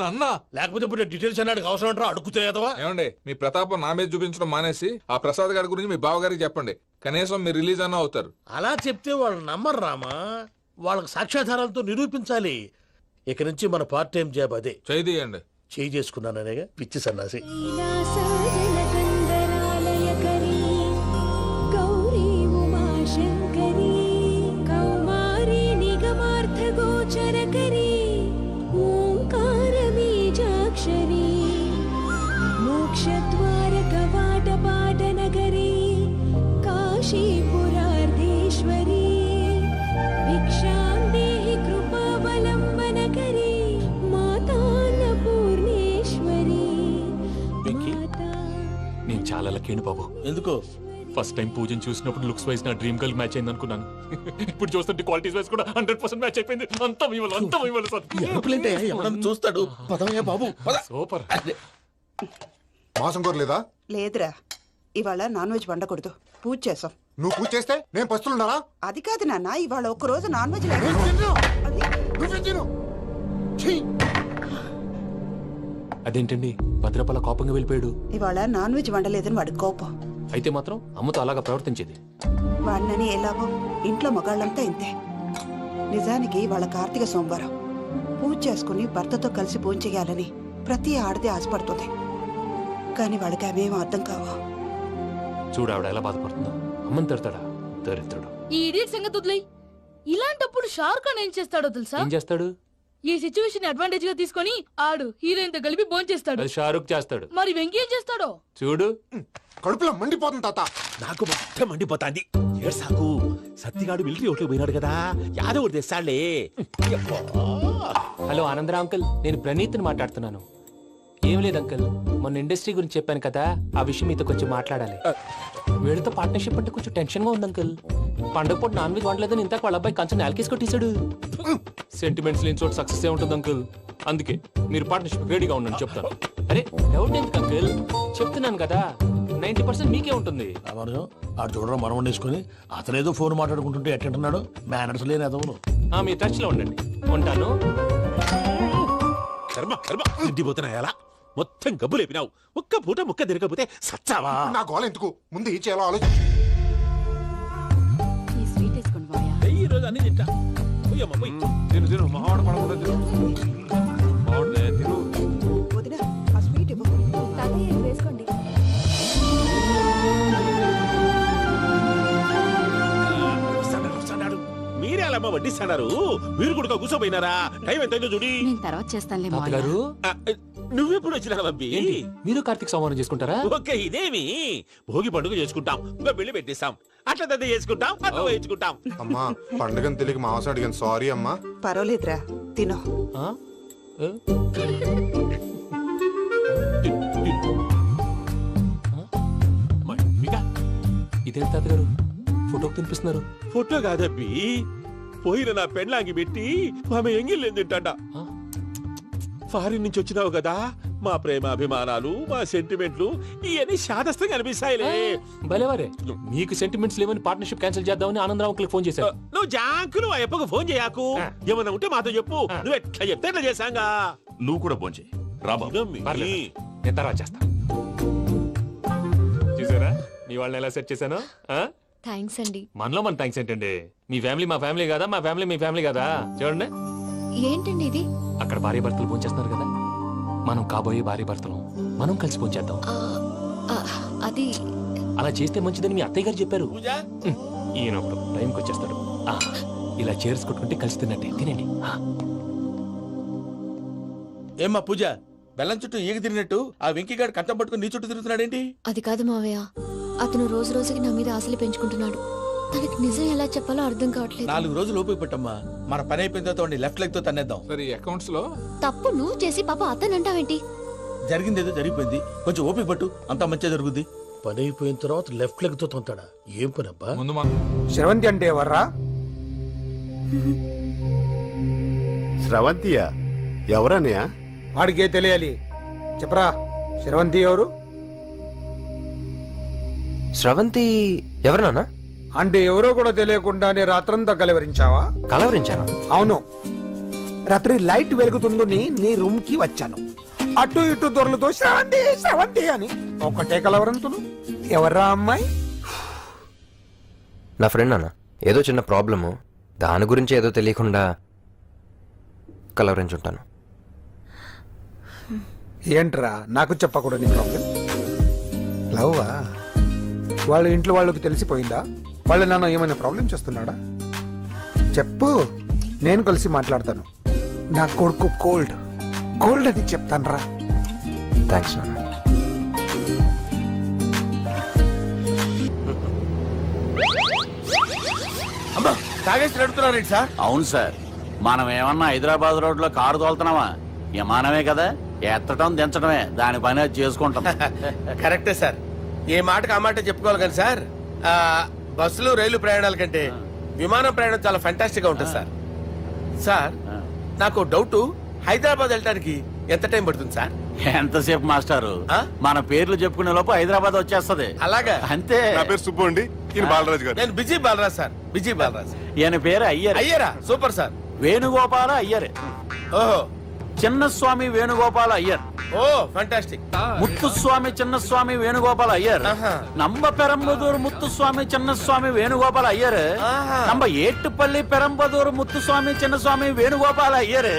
[SPEAKER 13] నన్న
[SPEAKER 12] లేకపోతే ఇప్పుడు డీటెయిల్స్ అన్నాడు అవసరం అంటారా? అడుగుతాయేదవా.
[SPEAKER 13] ఏమండి, మీ ప్రతాపం నా మీద చూపించడం మానేసి ఆ ప్రసాద్ గారి గురించి మీ బావగారికి చెప్పండి. కనీసం మీరు రిలీజ్ అన్న అవుతారు.
[SPEAKER 12] అలా చెప్తే వాళ్ళు నమ్మరు రామా. వాళ్ళకి సాక్ష్యాధారాలతో నిరూపించాలి. ఇక నుంచి మన పార్ట్ టైం జాబ్ అదే.
[SPEAKER 13] చేయండి.
[SPEAKER 12] చేయి చేసుకున్నాననేగా పిచ్చి సన్నాసి.
[SPEAKER 10] గౌరీ ఉమాశంకరీ కౌమారీ నిగమార్థగోచరకరీ ఓంకార బీజాక్షరీ మోక్షద్వార కవాట పాటనగరీ కాశీపురార్ధేశ్వరీ భిక్షాం దేహి కృపావలంబనకరీ మాతాన్నపూర్ణేశ్వరీ.
[SPEAKER 11] నేను చాలా లక్కీని బాబు.
[SPEAKER 12] ఎందుకు?
[SPEAKER 11] ఫస్ట్ టైం పూజను చూసినప్పుడు లుక్స్ వైజ్ నా డ్రీమ్ గర్ల్ మ్యాచ్ అయింది అనుకున్నాను. ఇప్పుడు చూస్తుంటే క్వాలిటీస్ వైజ్ కూడా 100% మ్యాచ్ అయిపోయింది. అంతా మీ వల్ల సార్.
[SPEAKER 12] ఎవడన్నా చూస్తాడు. పదవయ్యా బాబు,
[SPEAKER 11] సూపర్.
[SPEAKER 9] మాసం కోరలేదా?
[SPEAKER 17] లేదురా, ఇవాళ నాన్ వెజ్ వండకూడదు. పూజ చేసాం.
[SPEAKER 9] నువ్వు పూజ చేస్తే నేను పస్తులున్నారా?
[SPEAKER 17] అది కాదు నాన్న, ఇవాళ ఒక్కరోజు నాన్ వెజ్
[SPEAKER 11] అదేంటండి భద్రపల కోపంగా వెళ్ళిపోయాడు?
[SPEAKER 17] ఇవాళ నాన్ వెజ్ వండలేదని వాడి కోపం.
[SPEAKER 11] అయితే మాత్రం అమ్మతో అలాగా ప్రవర్తించేది.
[SPEAKER 17] వాడినని ఎలాగో ఇంట్లో మగాళ్ళంతా ఇంతే. నిజానికి వాళ్ళ కార్తీక సోమవారం పూజ చేసుకుని భర్తతో కలిసి పూజ చేయాలని ప్రతి ఆడది ఆశపడుతుంది. కానీ వాళ్ళకి అవేం అర్థం కావా.
[SPEAKER 11] చూడు ఆవిడ ఎలా బాధపడుతుందో. అమ్మని తిడతాడా దరిద్రుడు.
[SPEAKER 10] ఈ ఇడియట్ సంగతి వదిలేయ్. ఇలాంటప్పుడు షారుఖ్ ఖాన్ ఏం చేస్తాడో తెలుసా?
[SPEAKER 11] ఏం చేస్తాడు?
[SPEAKER 10] ఈ సిచ్యువేషన్ అడ్వాంటేజ్ గా తీసుకొని ఆడు హీరోయిన్ తో కలిపి బోన్ చేస్తాడు.
[SPEAKER 11] అది షారుఖ్ చేస్తాడు.
[SPEAKER 10] మరి వెంకీ ఏం చేస్తాడో
[SPEAKER 11] చూడు.
[SPEAKER 9] కడుపులో మండిపోతుంది తాత.
[SPEAKER 15] నాకు మొత్తం మండిపోతాంది. ఏడ్సాకు, సత్తిగాడు మిలిటరీ ఓట్లు పోయినాడు కదా, యాదవ్ తెస్తాడులే.
[SPEAKER 11] హలో ఆనందరా అంకుల్, నేను ప్రణీత్ని మాట్లాడుతున్నాను. ఏం లేదు అంకుల్, మొన్న ఇండస్ట్రీ గురించి చెప్పాను కదా, ఆ విషయం మీతో కొంచెం మాట్లాడాలి. వీడితో పార్ట్నర్షిప్ అంటే కొంచెం టెన్షన్ గా ఉంది అంకుల్. పండుగ పూట నాన్ వెజ్ వండలేదని ఇంతకు వాళ్ళ అబ్బాయి కంచెం నేలకేసి కొట్టేశాడు. సెంటిమెంట్స్ లేని చోట సక్సెస్ ఏ ఉంటుంది అంకుల్. అందుకే మీరు పార్ట్నర్షిప్ రెడీగా ఉండండి చెప్తాను. అరే డౌట్ ఎందుకు అంకుల్, చెప్తున్నాను కదా 90% మీకే ఉంటుంది.
[SPEAKER 12] ఆడు చూడడం మనం వండేసుకుని అతనేదో ఫోన్ మాట్లాడుకుంటుంటే ఎట్టంటున్నాడు. మేనర్స్ లేని అదవును.
[SPEAKER 11] మీ టచ్ లో ఉండండి. ఉంటాను.
[SPEAKER 15] కర్మ కర్మ, తిండిపోతున్నాయలా మొత్తం గబ్బు లేపినావు. ఒక్క పూట ముక్క తిరగకపోతే సచ్చావా?
[SPEAKER 9] నా గోల ఎందుకు, ముందు ఈ చేయాలో ఆలోచించు.
[SPEAKER 15] ఈ రోజు అన్ని తింటా. పోయమ్మ, పోయ్.
[SPEAKER 13] తిను తిను, మహావాడ పడకుండా తిను. బాగుండే తిను.
[SPEAKER 17] వదినా, ఆ స్వీట్ ఇవ్వు.
[SPEAKER 5] వేసుకోండి.
[SPEAKER 15] వస్తాడు. మీరే అలా వడ్డిస్తాడారు. మీరు కూడా కూర్చోపోయినారా? టైం ఎంతైందో చూడి.
[SPEAKER 5] తర్వాత చేస్తానులే
[SPEAKER 11] తాతగారు.
[SPEAKER 15] నువ్వెప్పుడు వచ్చినా అబ్బి?
[SPEAKER 11] మీరు కార్తీక్ సంహారం చేసుకుంటారా?
[SPEAKER 15] ఓకే, ఇదేమి భోగి పండుగ చేసుకుంటాం, ఇంకా పెళ్లి పెట్టేస్తాం, అట్లా దద్ద చేసుకుంటాం, అట్లా వేయించుకుంటాం.
[SPEAKER 9] అమ్మా పండుగని తెలియక మాసం అడిగాను, సారీ అమ్మా.
[SPEAKER 17] పర్వాలేదురా, తినో.
[SPEAKER 11] ఇదే తాతగారు ఫోటోకి తినిపిస్తున్నారు.
[SPEAKER 15] ఫోటో కాదబ్బి, పోయిన నా పెళ్ళాంగి పెట్టి ఆమె ఎంగిల్లేం తింటాడ. ఫారిన్ నుంచి వచ్చినావు కదా, మా ప్రేమ అభిమానాలు, మా సెంటిమెంట్లు ఇవన్నీ శాదస్తంగా అనిపిస్తాయిలే.
[SPEAKER 11] భలేవారే, మీకు సెంటిమెంట్స్ లేవని పార్ట్నర్షిప్ క్యాన్సిల్ చేద్దామని ఆనందరావు అంకుల్ ఫోన్ చేశారు.
[SPEAKER 15] నువ్వు జాంకులు ఆ ఎప్పకు ఫోన్ చేయకు. ఏమన్నా ఉంటే మాతో చెప్పు. నువ్వు ఎట్లా చెప్తే ఎట్లా చేశాంగా.
[SPEAKER 11] నువ్వు కూడా ఫోన్ చేయి. నేను తర్వాత చేస్తా. చూసారా మీ వాళ్ళని ఎలా సెట్ చేశాను?
[SPEAKER 5] థ్యాంక్స్ అండి.
[SPEAKER 11] మనలో మన థ్యాంక్స్ ఏంటండి? మీ ఫ్యామిలీ మా ఫ్యామిలీ కదా, మా ఫ్యామిలీ మీ ఫ్యామిలీ కదా. చూడండి,
[SPEAKER 5] ఏంటండి ఇది?
[SPEAKER 11] అక్కడ భార్య భర్తలు ఫోన్ చేస్తున్నారు కదా, మనం కాబోయే భార్య భర్తలు మనం కలిసి ఫోన్ చేద్దాం.
[SPEAKER 5] అది
[SPEAKER 11] అలా చేస్తే మంచిదని మీ అత్తయ్య గారు చెప్పారు. ఈయన ఒకడు టైంకి వచ్చేస్తాడు. ఇలా చేర్స్ కొట్టుకుంటే కలిసి తిన్నట్టే. తినండి.
[SPEAKER 2] ఏమ్మా పూజ, బెల్లం చుట్టూ ఈగ తిరిగినట్టు ఆ వెంకీగాడు కంచం పట్టుకుని నీ చుట్టూ తిరుగుతున్నాడేంటి?
[SPEAKER 5] అది కాదు మావయ్య, అతను రోజు రోజుకి నా మీద ఆశలు పెంచుకుంటున్నాడు. తనకి నిజం ఎలా చెప్పాలో అర్థం కావట్లేదు.
[SPEAKER 2] 4 రోజులు ఓపిక పట్టమ్మా, మన పని అయిపోయిన తర్వాత లెఫ్ట్ లెగ్ తో తన్నేద్దాం.
[SPEAKER 13] సరే, అకౌంట్స్ లో
[SPEAKER 5] తప్పు నువ్వు చేసి పాప అతను అంటావేంటి?
[SPEAKER 2] జరిగింది ఏదో జరిగిపోయింది, కొంచెం ఓపిక పట్టు, అంతా మంచిగా జరుగుద్ది.
[SPEAKER 12] పని అయిపోయిన తర్వాత లెఫ్ట్ లెగ్ తో తొంతాడా? ఏం పని అబ్బా?
[SPEAKER 13] ముందు
[SPEAKER 4] శ్రవంతి అంటే ఎవర్రా?
[SPEAKER 9] స్రవంతియా? ఎవరన్నయ్య?
[SPEAKER 4] వాడికే తెలియాలి. చెప్పరా, శ్రవంతి ఎవరు?
[SPEAKER 16] స్రవంతి ఎవరు నాన్న?
[SPEAKER 4] అంటే ఎవరో కూడా తెలియకుండానే రాత్రంతా కలవరించావా?
[SPEAKER 16] కలవరించాను.
[SPEAKER 4] అవును, రాత్రి లైట్ వెలుగుతుందని నీ రూమ్ కి వచ్చాను. అటు ఇటు దొరలతో శ్రవంతి శ్రవంతి అని ఒకటే కలవరంతులు. ఎవర్రా అమ్మాయి?
[SPEAKER 16] నా ఫ్రెండ్ అన్న, ఏదో చిన్న ప్రాబ్లము, దాని గురించి ఏదో తెలియకుండా కలవరించుంటాను.
[SPEAKER 4] ఏంట్రా నాకు చెప్పకూడదు నీ ప్రాబ్లం? లవ్వా? వాళ్ళ ఇంట్లో వాళ్ళకి తెలిసిపోయిందా? వాళ్ళ నాన్న ఏమైనా ప్రాబ్లం చేస్తున్నాడా? చెప్పు, నేను కలిసి మాట్లాడతాను. నా కొడుకు కోల్డ్ కోల్డ్ అని చెప్తాను రా.
[SPEAKER 16] థ్యాంక్స్ నాన్న.
[SPEAKER 2] అమ్మా, తాగేసి నడుపుతున్నారేంటి సార్?
[SPEAKER 8] అవును సార్, మనం ఏమన్నా హైదరాబాద్ రోడ్ లో కారు తోలుతున్నామా? విమానమే కదా, ఎత్తడం దించడమే, దాని పని అది చేసుకుంటాం.
[SPEAKER 2] కరెక్టే సార్, ఏ మాటకు ఆ మాట చెప్పుకోవాలి కానీ సార్, బస్సులు రైలు ప్రయాణాల కంటే విమానం ప్రయాణం చాలా ఫంటాస్టిక్ గా ఉంటుంది సార్. సార్, నాకు డౌట్, హైదరాబాద్ వెళ్ళడానికి ఎంత టైం పడుతుంది సార్?
[SPEAKER 8] ఎంతసేపు మాస్టారు, మన పేర్లు చెప్పుకునే లోపు హైదరాబాద్ వచ్చేస్తది.
[SPEAKER 2] అలాగా?
[SPEAKER 8] అంతే.
[SPEAKER 3] నా పేరు సుబ్బు అండి, ఈయన బాలరాజు గారు.
[SPEAKER 2] నేను busy Balaraj sir, busy Balaraj.
[SPEAKER 8] ఈయన పేరు అయ్యర్.
[SPEAKER 2] అయ్యరా? Super sir.
[SPEAKER 8] వేణుగోపాల అయ్యర్.
[SPEAKER 2] ఓహో.
[SPEAKER 8] చిన్నస్వామి వేణుగోపాల అయ్యర్.
[SPEAKER 2] ఓ ఫంటాస్టిక్.
[SPEAKER 8] ముత్తుస్వామి చిన్నస్వామి వేణుగోపాల అయ్యర్. நம்ம பெரம்பதூர் முத்துசுவாமி சின்னசுவாமி வேணுகோபால ஐயர். நம்ம ஏட்டுப்பள்ளி பெரம்பதூர் முத்துசுவாமி சின்னசுவாமி வேணுகோபால ஐயர்.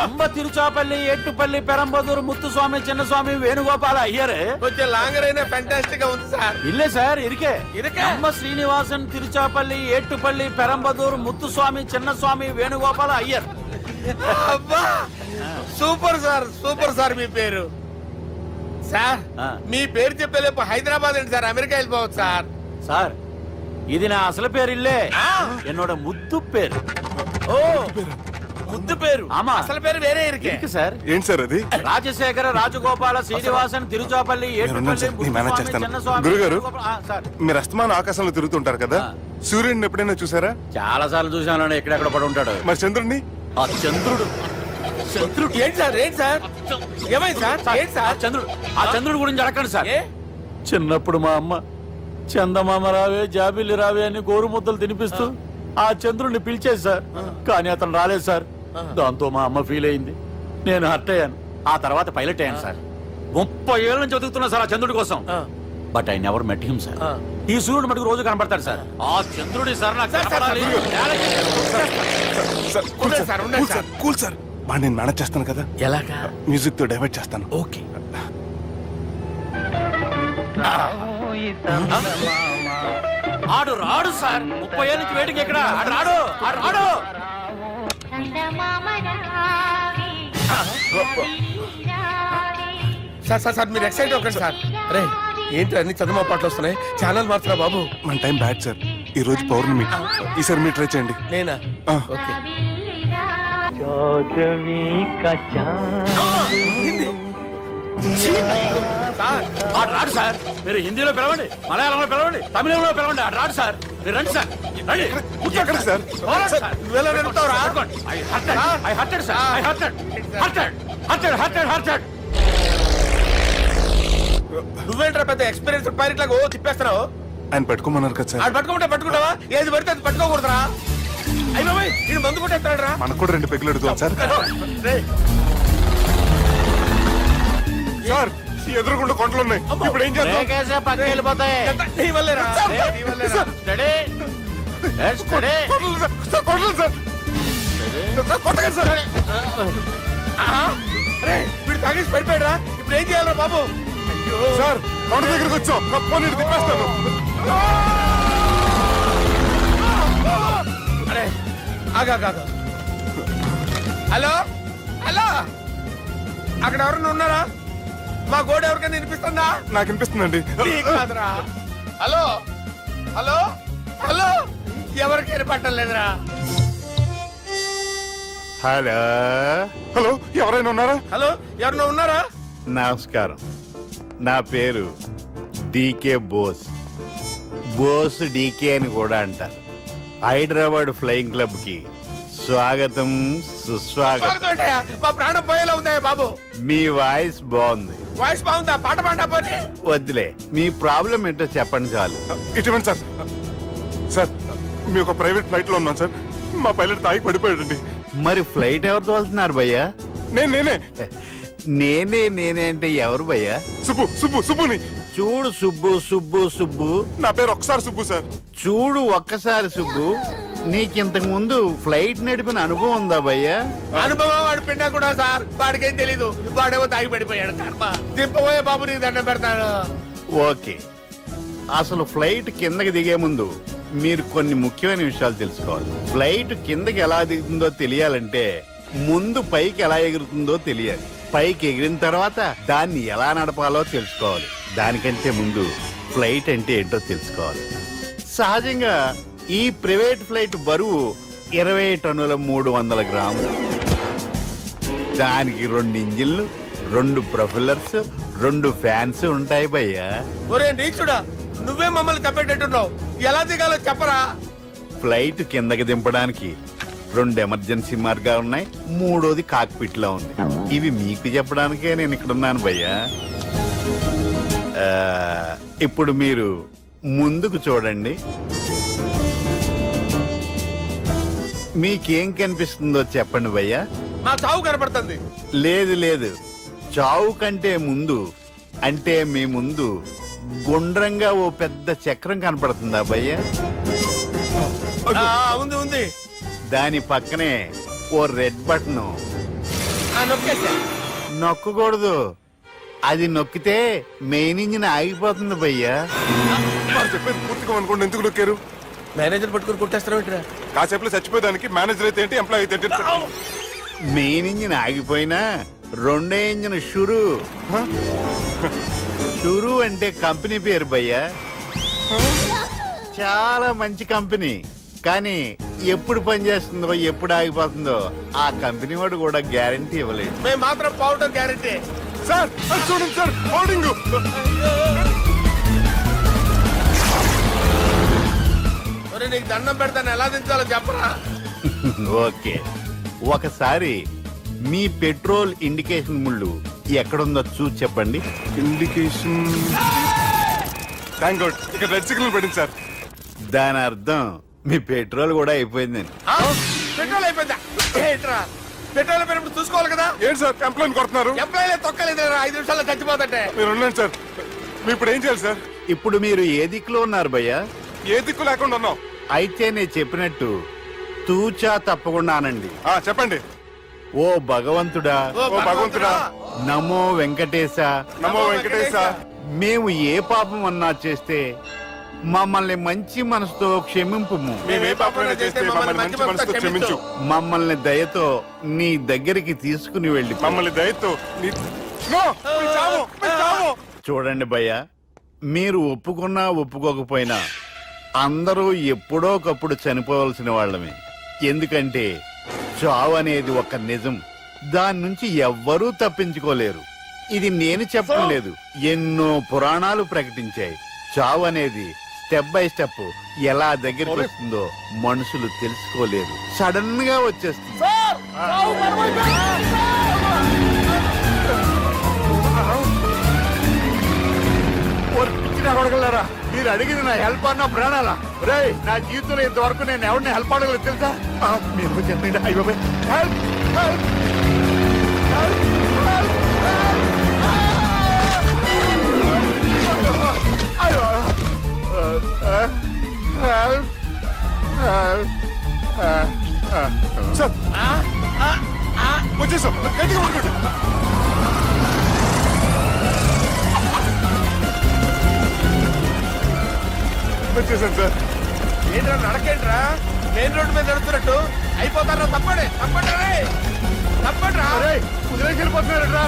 [SPEAKER 8] நம்ம తిరుచాపల్లి ఏట్టుపల్లి పెరంబదూర్ ముత్తుస్వామి చిన్నస్వామి వేణుగోపాల అయ్యర్.
[SPEAKER 2] కొంచెం లాంగర్ అయినా ఫంటాస్టిక్ గా ఉంది సార్.
[SPEAKER 8] ఇల్లే సార్ ఇరికే. நம்ம శ్రీనివాసన్ తిరుచాపల్లి ఏట్టుపల్లి పెరంబదూర్ ముత్తుస్వామి చిన్నస్వామి వేణుగోపాల అయ్యర్.
[SPEAKER 2] అబ్బా, సూపర్ సార్, సూపర్ సార్. మీ పేరు సార్, మీ పేరు చెప్పేలేపు హైదరాబాద్ ఏంటి సార్, అమెరికా వెళ్ళిపోవచ్చు సార్.
[SPEAKER 8] సార్, ఇది నా అసలు పేరు ఇల్లే, என்னோட ముద్దు పేరు.
[SPEAKER 2] ఓ, ముద్దు పేరు.
[SPEAKER 8] ఆమా,
[SPEAKER 2] అసలు పేరు వేరే ఇరికే
[SPEAKER 3] సార్. ఏంటి సార్ అది?
[SPEAKER 8] రాజశేఖర రాజగోపాల శ్రీనివాసన్ తిరుచాపల్లి ఏట్టుపల్లి ముత్తుస్వామి
[SPEAKER 3] గురుగారు,
[SPEAKER 8] సార్,
[SPEAKER 3] మీరు అస్తమానం ఆకాశంలో తిరుగుతుంటారు కదా, సూర్యుడిని ఎప్పుడైనా చూసారా?
[SPEAKER 8] చాలా సార్లు చూసాను, ఎక్కడెక్కడ పడి ఉంటాడు.
[SPEAKER 3] మరి చంద్రుడిని?
[SPEAKER 8] ఆ చంద్రుడు.
[SPEAKER 2] చంద్రుడు ఏంటి సార్? ఏంటి సార్? ఏమైంది సార్? ఏంటి సార్?
[SPEAKER 8] చంద్రుడు. ఆ చంద్రుడు గురించి అడగండి సార్. చిన్నప్పుడు మా అమ్మ చందమామ రావే జాబిల్లి రావే అని గోరు ముద్దలు తినిపిస్తూ ఆ చంద్రుడిని పిలిచేది సార్, కానీ అతను రాలేదు సార్. దాంతో మా అమ్మ ఫీల్ అయింది, నేను హర్ట్ అయ్యాను. ఆ తర్వాత పైలట్ అయ్యాను సార్. 30 ఏళ్ళ నుంచి చదువుతున్నా సార్ ఆ చంద్రుడి కోసం. But I never met him sir. ఈ సూర్యుడు మటుకు రోజు కనబడతాడు సార్. ఆ చంద్రుడి సార్ నాకు కనపడాలి.
[SPEAKER 3] కూల్ సార్, బాగా నేను మేనేజ్ చేస్తాను కదా.
[SPEAKER 8] ఎలాగా?
[SPEAKER 3] మ్యూజిక్ తో డైవర్ట్ చేస్తాను.
[SPEAKER 8] ఓకే. ఆడు రాడు సార్, 30 ఏళ్ళ నుంచి వేటికి ఎక్కడ ఆడు రాడు. ఆడు రాడు.
[SPEAKER 2] సార్ సార్ సార్, మీరు ఎక్సైట్ అవ్వకండి సార్. అరే ఏంటి అన్ని చదువు పాటలు వస్తున్నాయి, ఛానల్ మారుతున్నా బాబు.
[SPEAKER 3] మన టైం బ్యాడ్ సార్, ఈ రోజు పౌర్ణమి. ఈసారి మీరు ట్రై చేయండి.
[SPEAKER 2] నేనా? ఓకే.
[SPEAKER 8] ఆడు రాడు సార్, మీరు హిందీలో పిలవండి, మలయాళంలో పిలవండి, తమిళంలో పిలవండి. ఆడు రాడు సార్, మీరు రండి సార్. రండి.
[SPEAKER 3] కూర్చోకండి సార్.
[SPEAKER 2] నువ్వేంట్రా పెద్ద ఎక్స్పీరియన్స్ పైరెట్ లాగా ఓ తిప్పేస్తున్నావు?
[SPEAKER 3] ఆయన పట్టుకోమన్నారు కదా సార్.
[SPEAKER 2] ఆడు పట్టుకుంటే పట్టుకుంటావా? ఏది పడితే అది పట్టుకోకూడదురా. అయ్యి బాబాయ్, ఇది మందు కొట్టేస్తాడు రా.
[SPEAKER 3] మనకు కూడా 2 పెగ్గులు అడుగుతాం సార్. సార్, ఎదురుగుండా కొండలు ఉన్నాయి, ఇప్పుడు ఏం చేద్దాం?
[SPEAKER 8] పక్కకి వెళ్ళిపోతాయి.
[SPEAKER 2] నీ వల్లేరా? వీడు తాగేసి పడిపోయాడా? ఇప్పుడు ఏం చేయాలరా బాబు?
[SPEAKER 3] సార్, కొండ దగ్గరికి వచ్చాం, కప్పని తిప్పేస్తాను.
[SPEAKER 2] అరే ఆగా. హలో హలో, అక్కడ ఎవరన్నా ఉన్నారా? మా గోడ ఎవరికైనా వినిపిస్తుందా?
[SPEAKER 3] నాకు వినిపిస్తుందండి.
[SPEAKER 2] కాదురా. హలో హలో హలో, ఎవరికి వినపట్టలేదురా.
[SPEAKER 3] హలో హలో, ఎవరైనా ఉన్నారా?
[SPEAKER 2] హలో, ఎవరైనా ఉన్నారా?
[SPEAKER 18] నమస్కారం, నా పేరు డీకే బోస్. బోస్ డీకే అని కూడా అంటారు. హైదరాబాద్ ఫ్లయింగ్ క్లబ్ కి స్వాగతం, సుస్వాగతం.
[SPEAKER 2] మా ప్రాణం పోయేలా ఉందా బాబు?
[SPEAKER 18] మీ వాయిస్ బాగుంది.
[SPEAKER 2] వాయిస్ బాగుందా? పాట పాడా పోనీ.
[SPEAKER 18] వద్దులే, మీ ప్రాబ్లం ఏంటో చెప్పండి చాలు.
[SPEAKER 3] ఇటువంటి సార్, సార్ మీ ఒక ప్రైవేట్ ఫ్లైట్ లో ఉన్నాం సార్. మా పైలట్ తాగి పడిపోయాడండి.
[SPEAKER 18] మరి ఫ్లైట్ ఎవరు తోలుతున్నారు భయ్యా?
[SPEAKER 3] నేనే
[SPEAKER 18] నేనే అంటే ఎవరు భయ్యా?
[SPEAKER 3] సుబ్బుని
[SPEAKER 18] చూడు సుబ్బు.
[SPEAKER 3] నా పేరు ఒకసారి సుబ్బు సార్.
[SPEAKER 18] చూడు ఒక్కసారి సుబ్బు, నీకింతకు ముందు ఫ్లైట్ నడిపిన అనుభవం ఉందా భయ్యా?
[SPEAKER 2] అనుభవం వాడు పిండా కూడా సార్. వాడికేం తెలీదు. వాడేమో తాగి పడిపోయాడు. కర్మ. దింపబోయే బాబు నీకు దండం పెడతాను.
[SPEAKER 18] ఓకే, అసలు ఫ్లైట్ కిందకి దిగే ముందు మీరు కొన్ని ముఖ్యమైన విషయాలు తెలుసుకోవాలి. ఫ్లైట్ కిందకి ఎలా దిగుతుందో తెలియాలంటే ముందు పైకి ఎలా ఎగురుతుందో తెలియాలి. పైకి ఎగిరిన తర్వాత దాన్ని ఎలా నడపాలో తెలుసుకోవాలి. దానికంటే ముందు ఫ్లైట్ అంటే ఏంటో తెలుసుకోవాలి. సహజంగా ఈ ప్రైవేట్ ఫ్లైట్ బరువు 20 టన్నుల 300 గ్రాములు. దానికి 2 ఇంజిన్లు, 2 ప్రొఫెల్లర్స్, 2 ఫ్యాన్స్ ఉంటాయి భయ్యా.
[SPEAKER 2] ఒరే నీచుడా, నువ్వే మమ్మల్ని తప్పేటట్టున్నావు. ఎలా దిగాలో చెప్పరా?
[SPEAKER 18] ఫ్లైట్ కిందకి దింపడానికి 2 ఎమర్జెన్సీ మార్గాలు ఉన్నాయి. 3వది కాక్పిట్ లో ఉంది. ఇవి మీకు చెప్పడానికే నేను ఇక్కడ ఉన్నాను భయ్యా. ఇప్పుడు మీరు ముందుకు చూడండి. మీకేం కనిపిస్తుందో చెప్పండి భయ్యా.
[SPEAKER 2] మా చావు కనపడుతుంది.
[SPEAKER 18] లేదు, చావు కంటే ముందు అంటే మీ ముందు గుండ్రంగా ఓ పెద్ద చక్రం కనపడుతుందా భయ్యా?
[SPEAKER 2] ఉంది.
[SPEAKER 18] దాని పక్కనే ఓ రెడ్ బటన్. నొక్కకూడదు. అది నొక్కితే మెయిన్ ఇంజిన్ ఆగిపోతుంది భయ్యా.
[SPEAKER 3] చెప్పేది పూర్తిగా అనుకోండి. ఎందుకు నొక్కారు?
[SPEAKER 2] మేనేజర్ పట్టుకుని కొట్టేస్తారా?
[SPEAKER 3] కాసేపులో చచ్చిపోయేదానికి మేనేజర్ అయితే ఏంటి, ఎంప్లాయ్ అయితే ఏంటి?
[SPEAKER 18] మెయిన్ ఇంజిన్ ఆగిపోయినా 2వ ఇంజిన్ షురు అంటే కంపెనీ పేరు భయ్యా. చాలా మంచి కంపెనీ. కానీ ఎప్పుడు పనిచేస్తుందో ఎప్పుడు ఆగిపోతుందో ఆ కంపెనీ వాడు కూడా గ్యారంటీ ఇవ్వలేదు.
[SPEAKER 2] మేము మాత్రం పౌడర్ గ్యారంటీ.
[SPEAKER 3] సార్ చూడండి సార్, పౌడింగ్.
[SPEAKER 2] నీకు దండం పెడతాను, ఎలా దించాలో చెప్పరా?
[SPEAKER 18] ఓకే, ఒకసారి మీ పెట్రోల్ ఇండికేషన్ ముళ్ళు ఎక్కడుందో చూసి చెప్పండి.
[SPEAKER 3] ఇండికేషన్. థ్యాంక్ గాడ్, ఇక్కడ రెడ్ సిగ్నల్ పడింది సార్.
[SPEAKER 18] దాని అర్థం మీ పెట్రోల్ కూడా అయిపోయిందని.
[SPEAKER 2] పెట్రోల్ అయిపోయిందా? పెట్రోల్ అయిపోయినప్పుడు చూసుకోవాలి కదా.
[SPEAKER 3] ఏంటి సార్ కంప్లైంట్ కొడుతున్నారు?
[SPEAKER 2] ఎంప్లాయీ తొక్కలేదు. 5 నిమిషాల్లో చచ్చిపోతుంటే
[SPEAKER 3] మీరు ఉండండి సార్. మీరు ఇప్పుడు ఏం చేయాలి సార్?
[SPEAKER 18] ఇప్పుడు మీరు ఏ దిక్కులో ఉన్నారు భయ్యా?
[SPEAKER 3] ఏ దిక్కు లేకుండా ఉన్నాం.
[SPEAKER 18] అయితే నేను చెప్పినట్టు తూచా తప్పకుండా అనండి.
[SPEAKER 3] చెప్పండి.
[SPEAKER 18] ఓ భగవంతుడా, నమో వెంకటేశ,
[SPEAKER 3] నమో వెంకటేశ.
[SPEAKER 18] మేము ఏ పాపం అన్నా చేస్తే మమ్మల్ని మంచి మనసుతో క్షమింపు. మమ్మల్ని దయతో నీ దగ్గరికి తీసుకుని వెళ్ళి
[SPEAKER 3] మమ్మల్ని దయతో
[SPEAKER 18] చూడండి భయ్యా, మీరు ఒప్పుకున్నా ఒప్పుకోకపోయినా అందరూ ఎప్పుడో ఒకప్పుడు చనిపోవలసిన వాళ్ళమే. ఎందుకంటే చావు అనేది ఒక నిజం. దాని నుంచి ఎవ్వరూ తప్పించుకోలేరు. ఇది నేను చెప్పడం లేదు, ఎన్నో పురాణాలు ప్రకటించాయి. చావు అనేది స్టెప్ బై స్టెప్ ఎలా దగ్గరికి వస్తుందో మనుషులు తెలుసుకోలేరు. సడన్ గా వచ్చేస్తుంది. అడగలరా? మీరు అడిగింది నా హెల్ప్ అన్న ప్రాణాలా? రే, నా జీవితంలో ఇంతవరకు నేను ఎవరిని హెల్ప్ అడగలేదు తెలుసా? మీరు చెప్పండి. అయ్యో హెల్ప్ హెల్ప్
[SPEAKER 3] సార్ వచ్చేసాం. వచ్చేసాను సార్.
[SPEAKER 2] ఏంట్రా నడకేంట్రా? మెయిన్ రోడ్డు మీద నడుస్తున్నట్టు అయిపోతారా? తప్పండి.
[SPEAKER 3] వదిలేసి వెళ్ళిపోతున్నారా?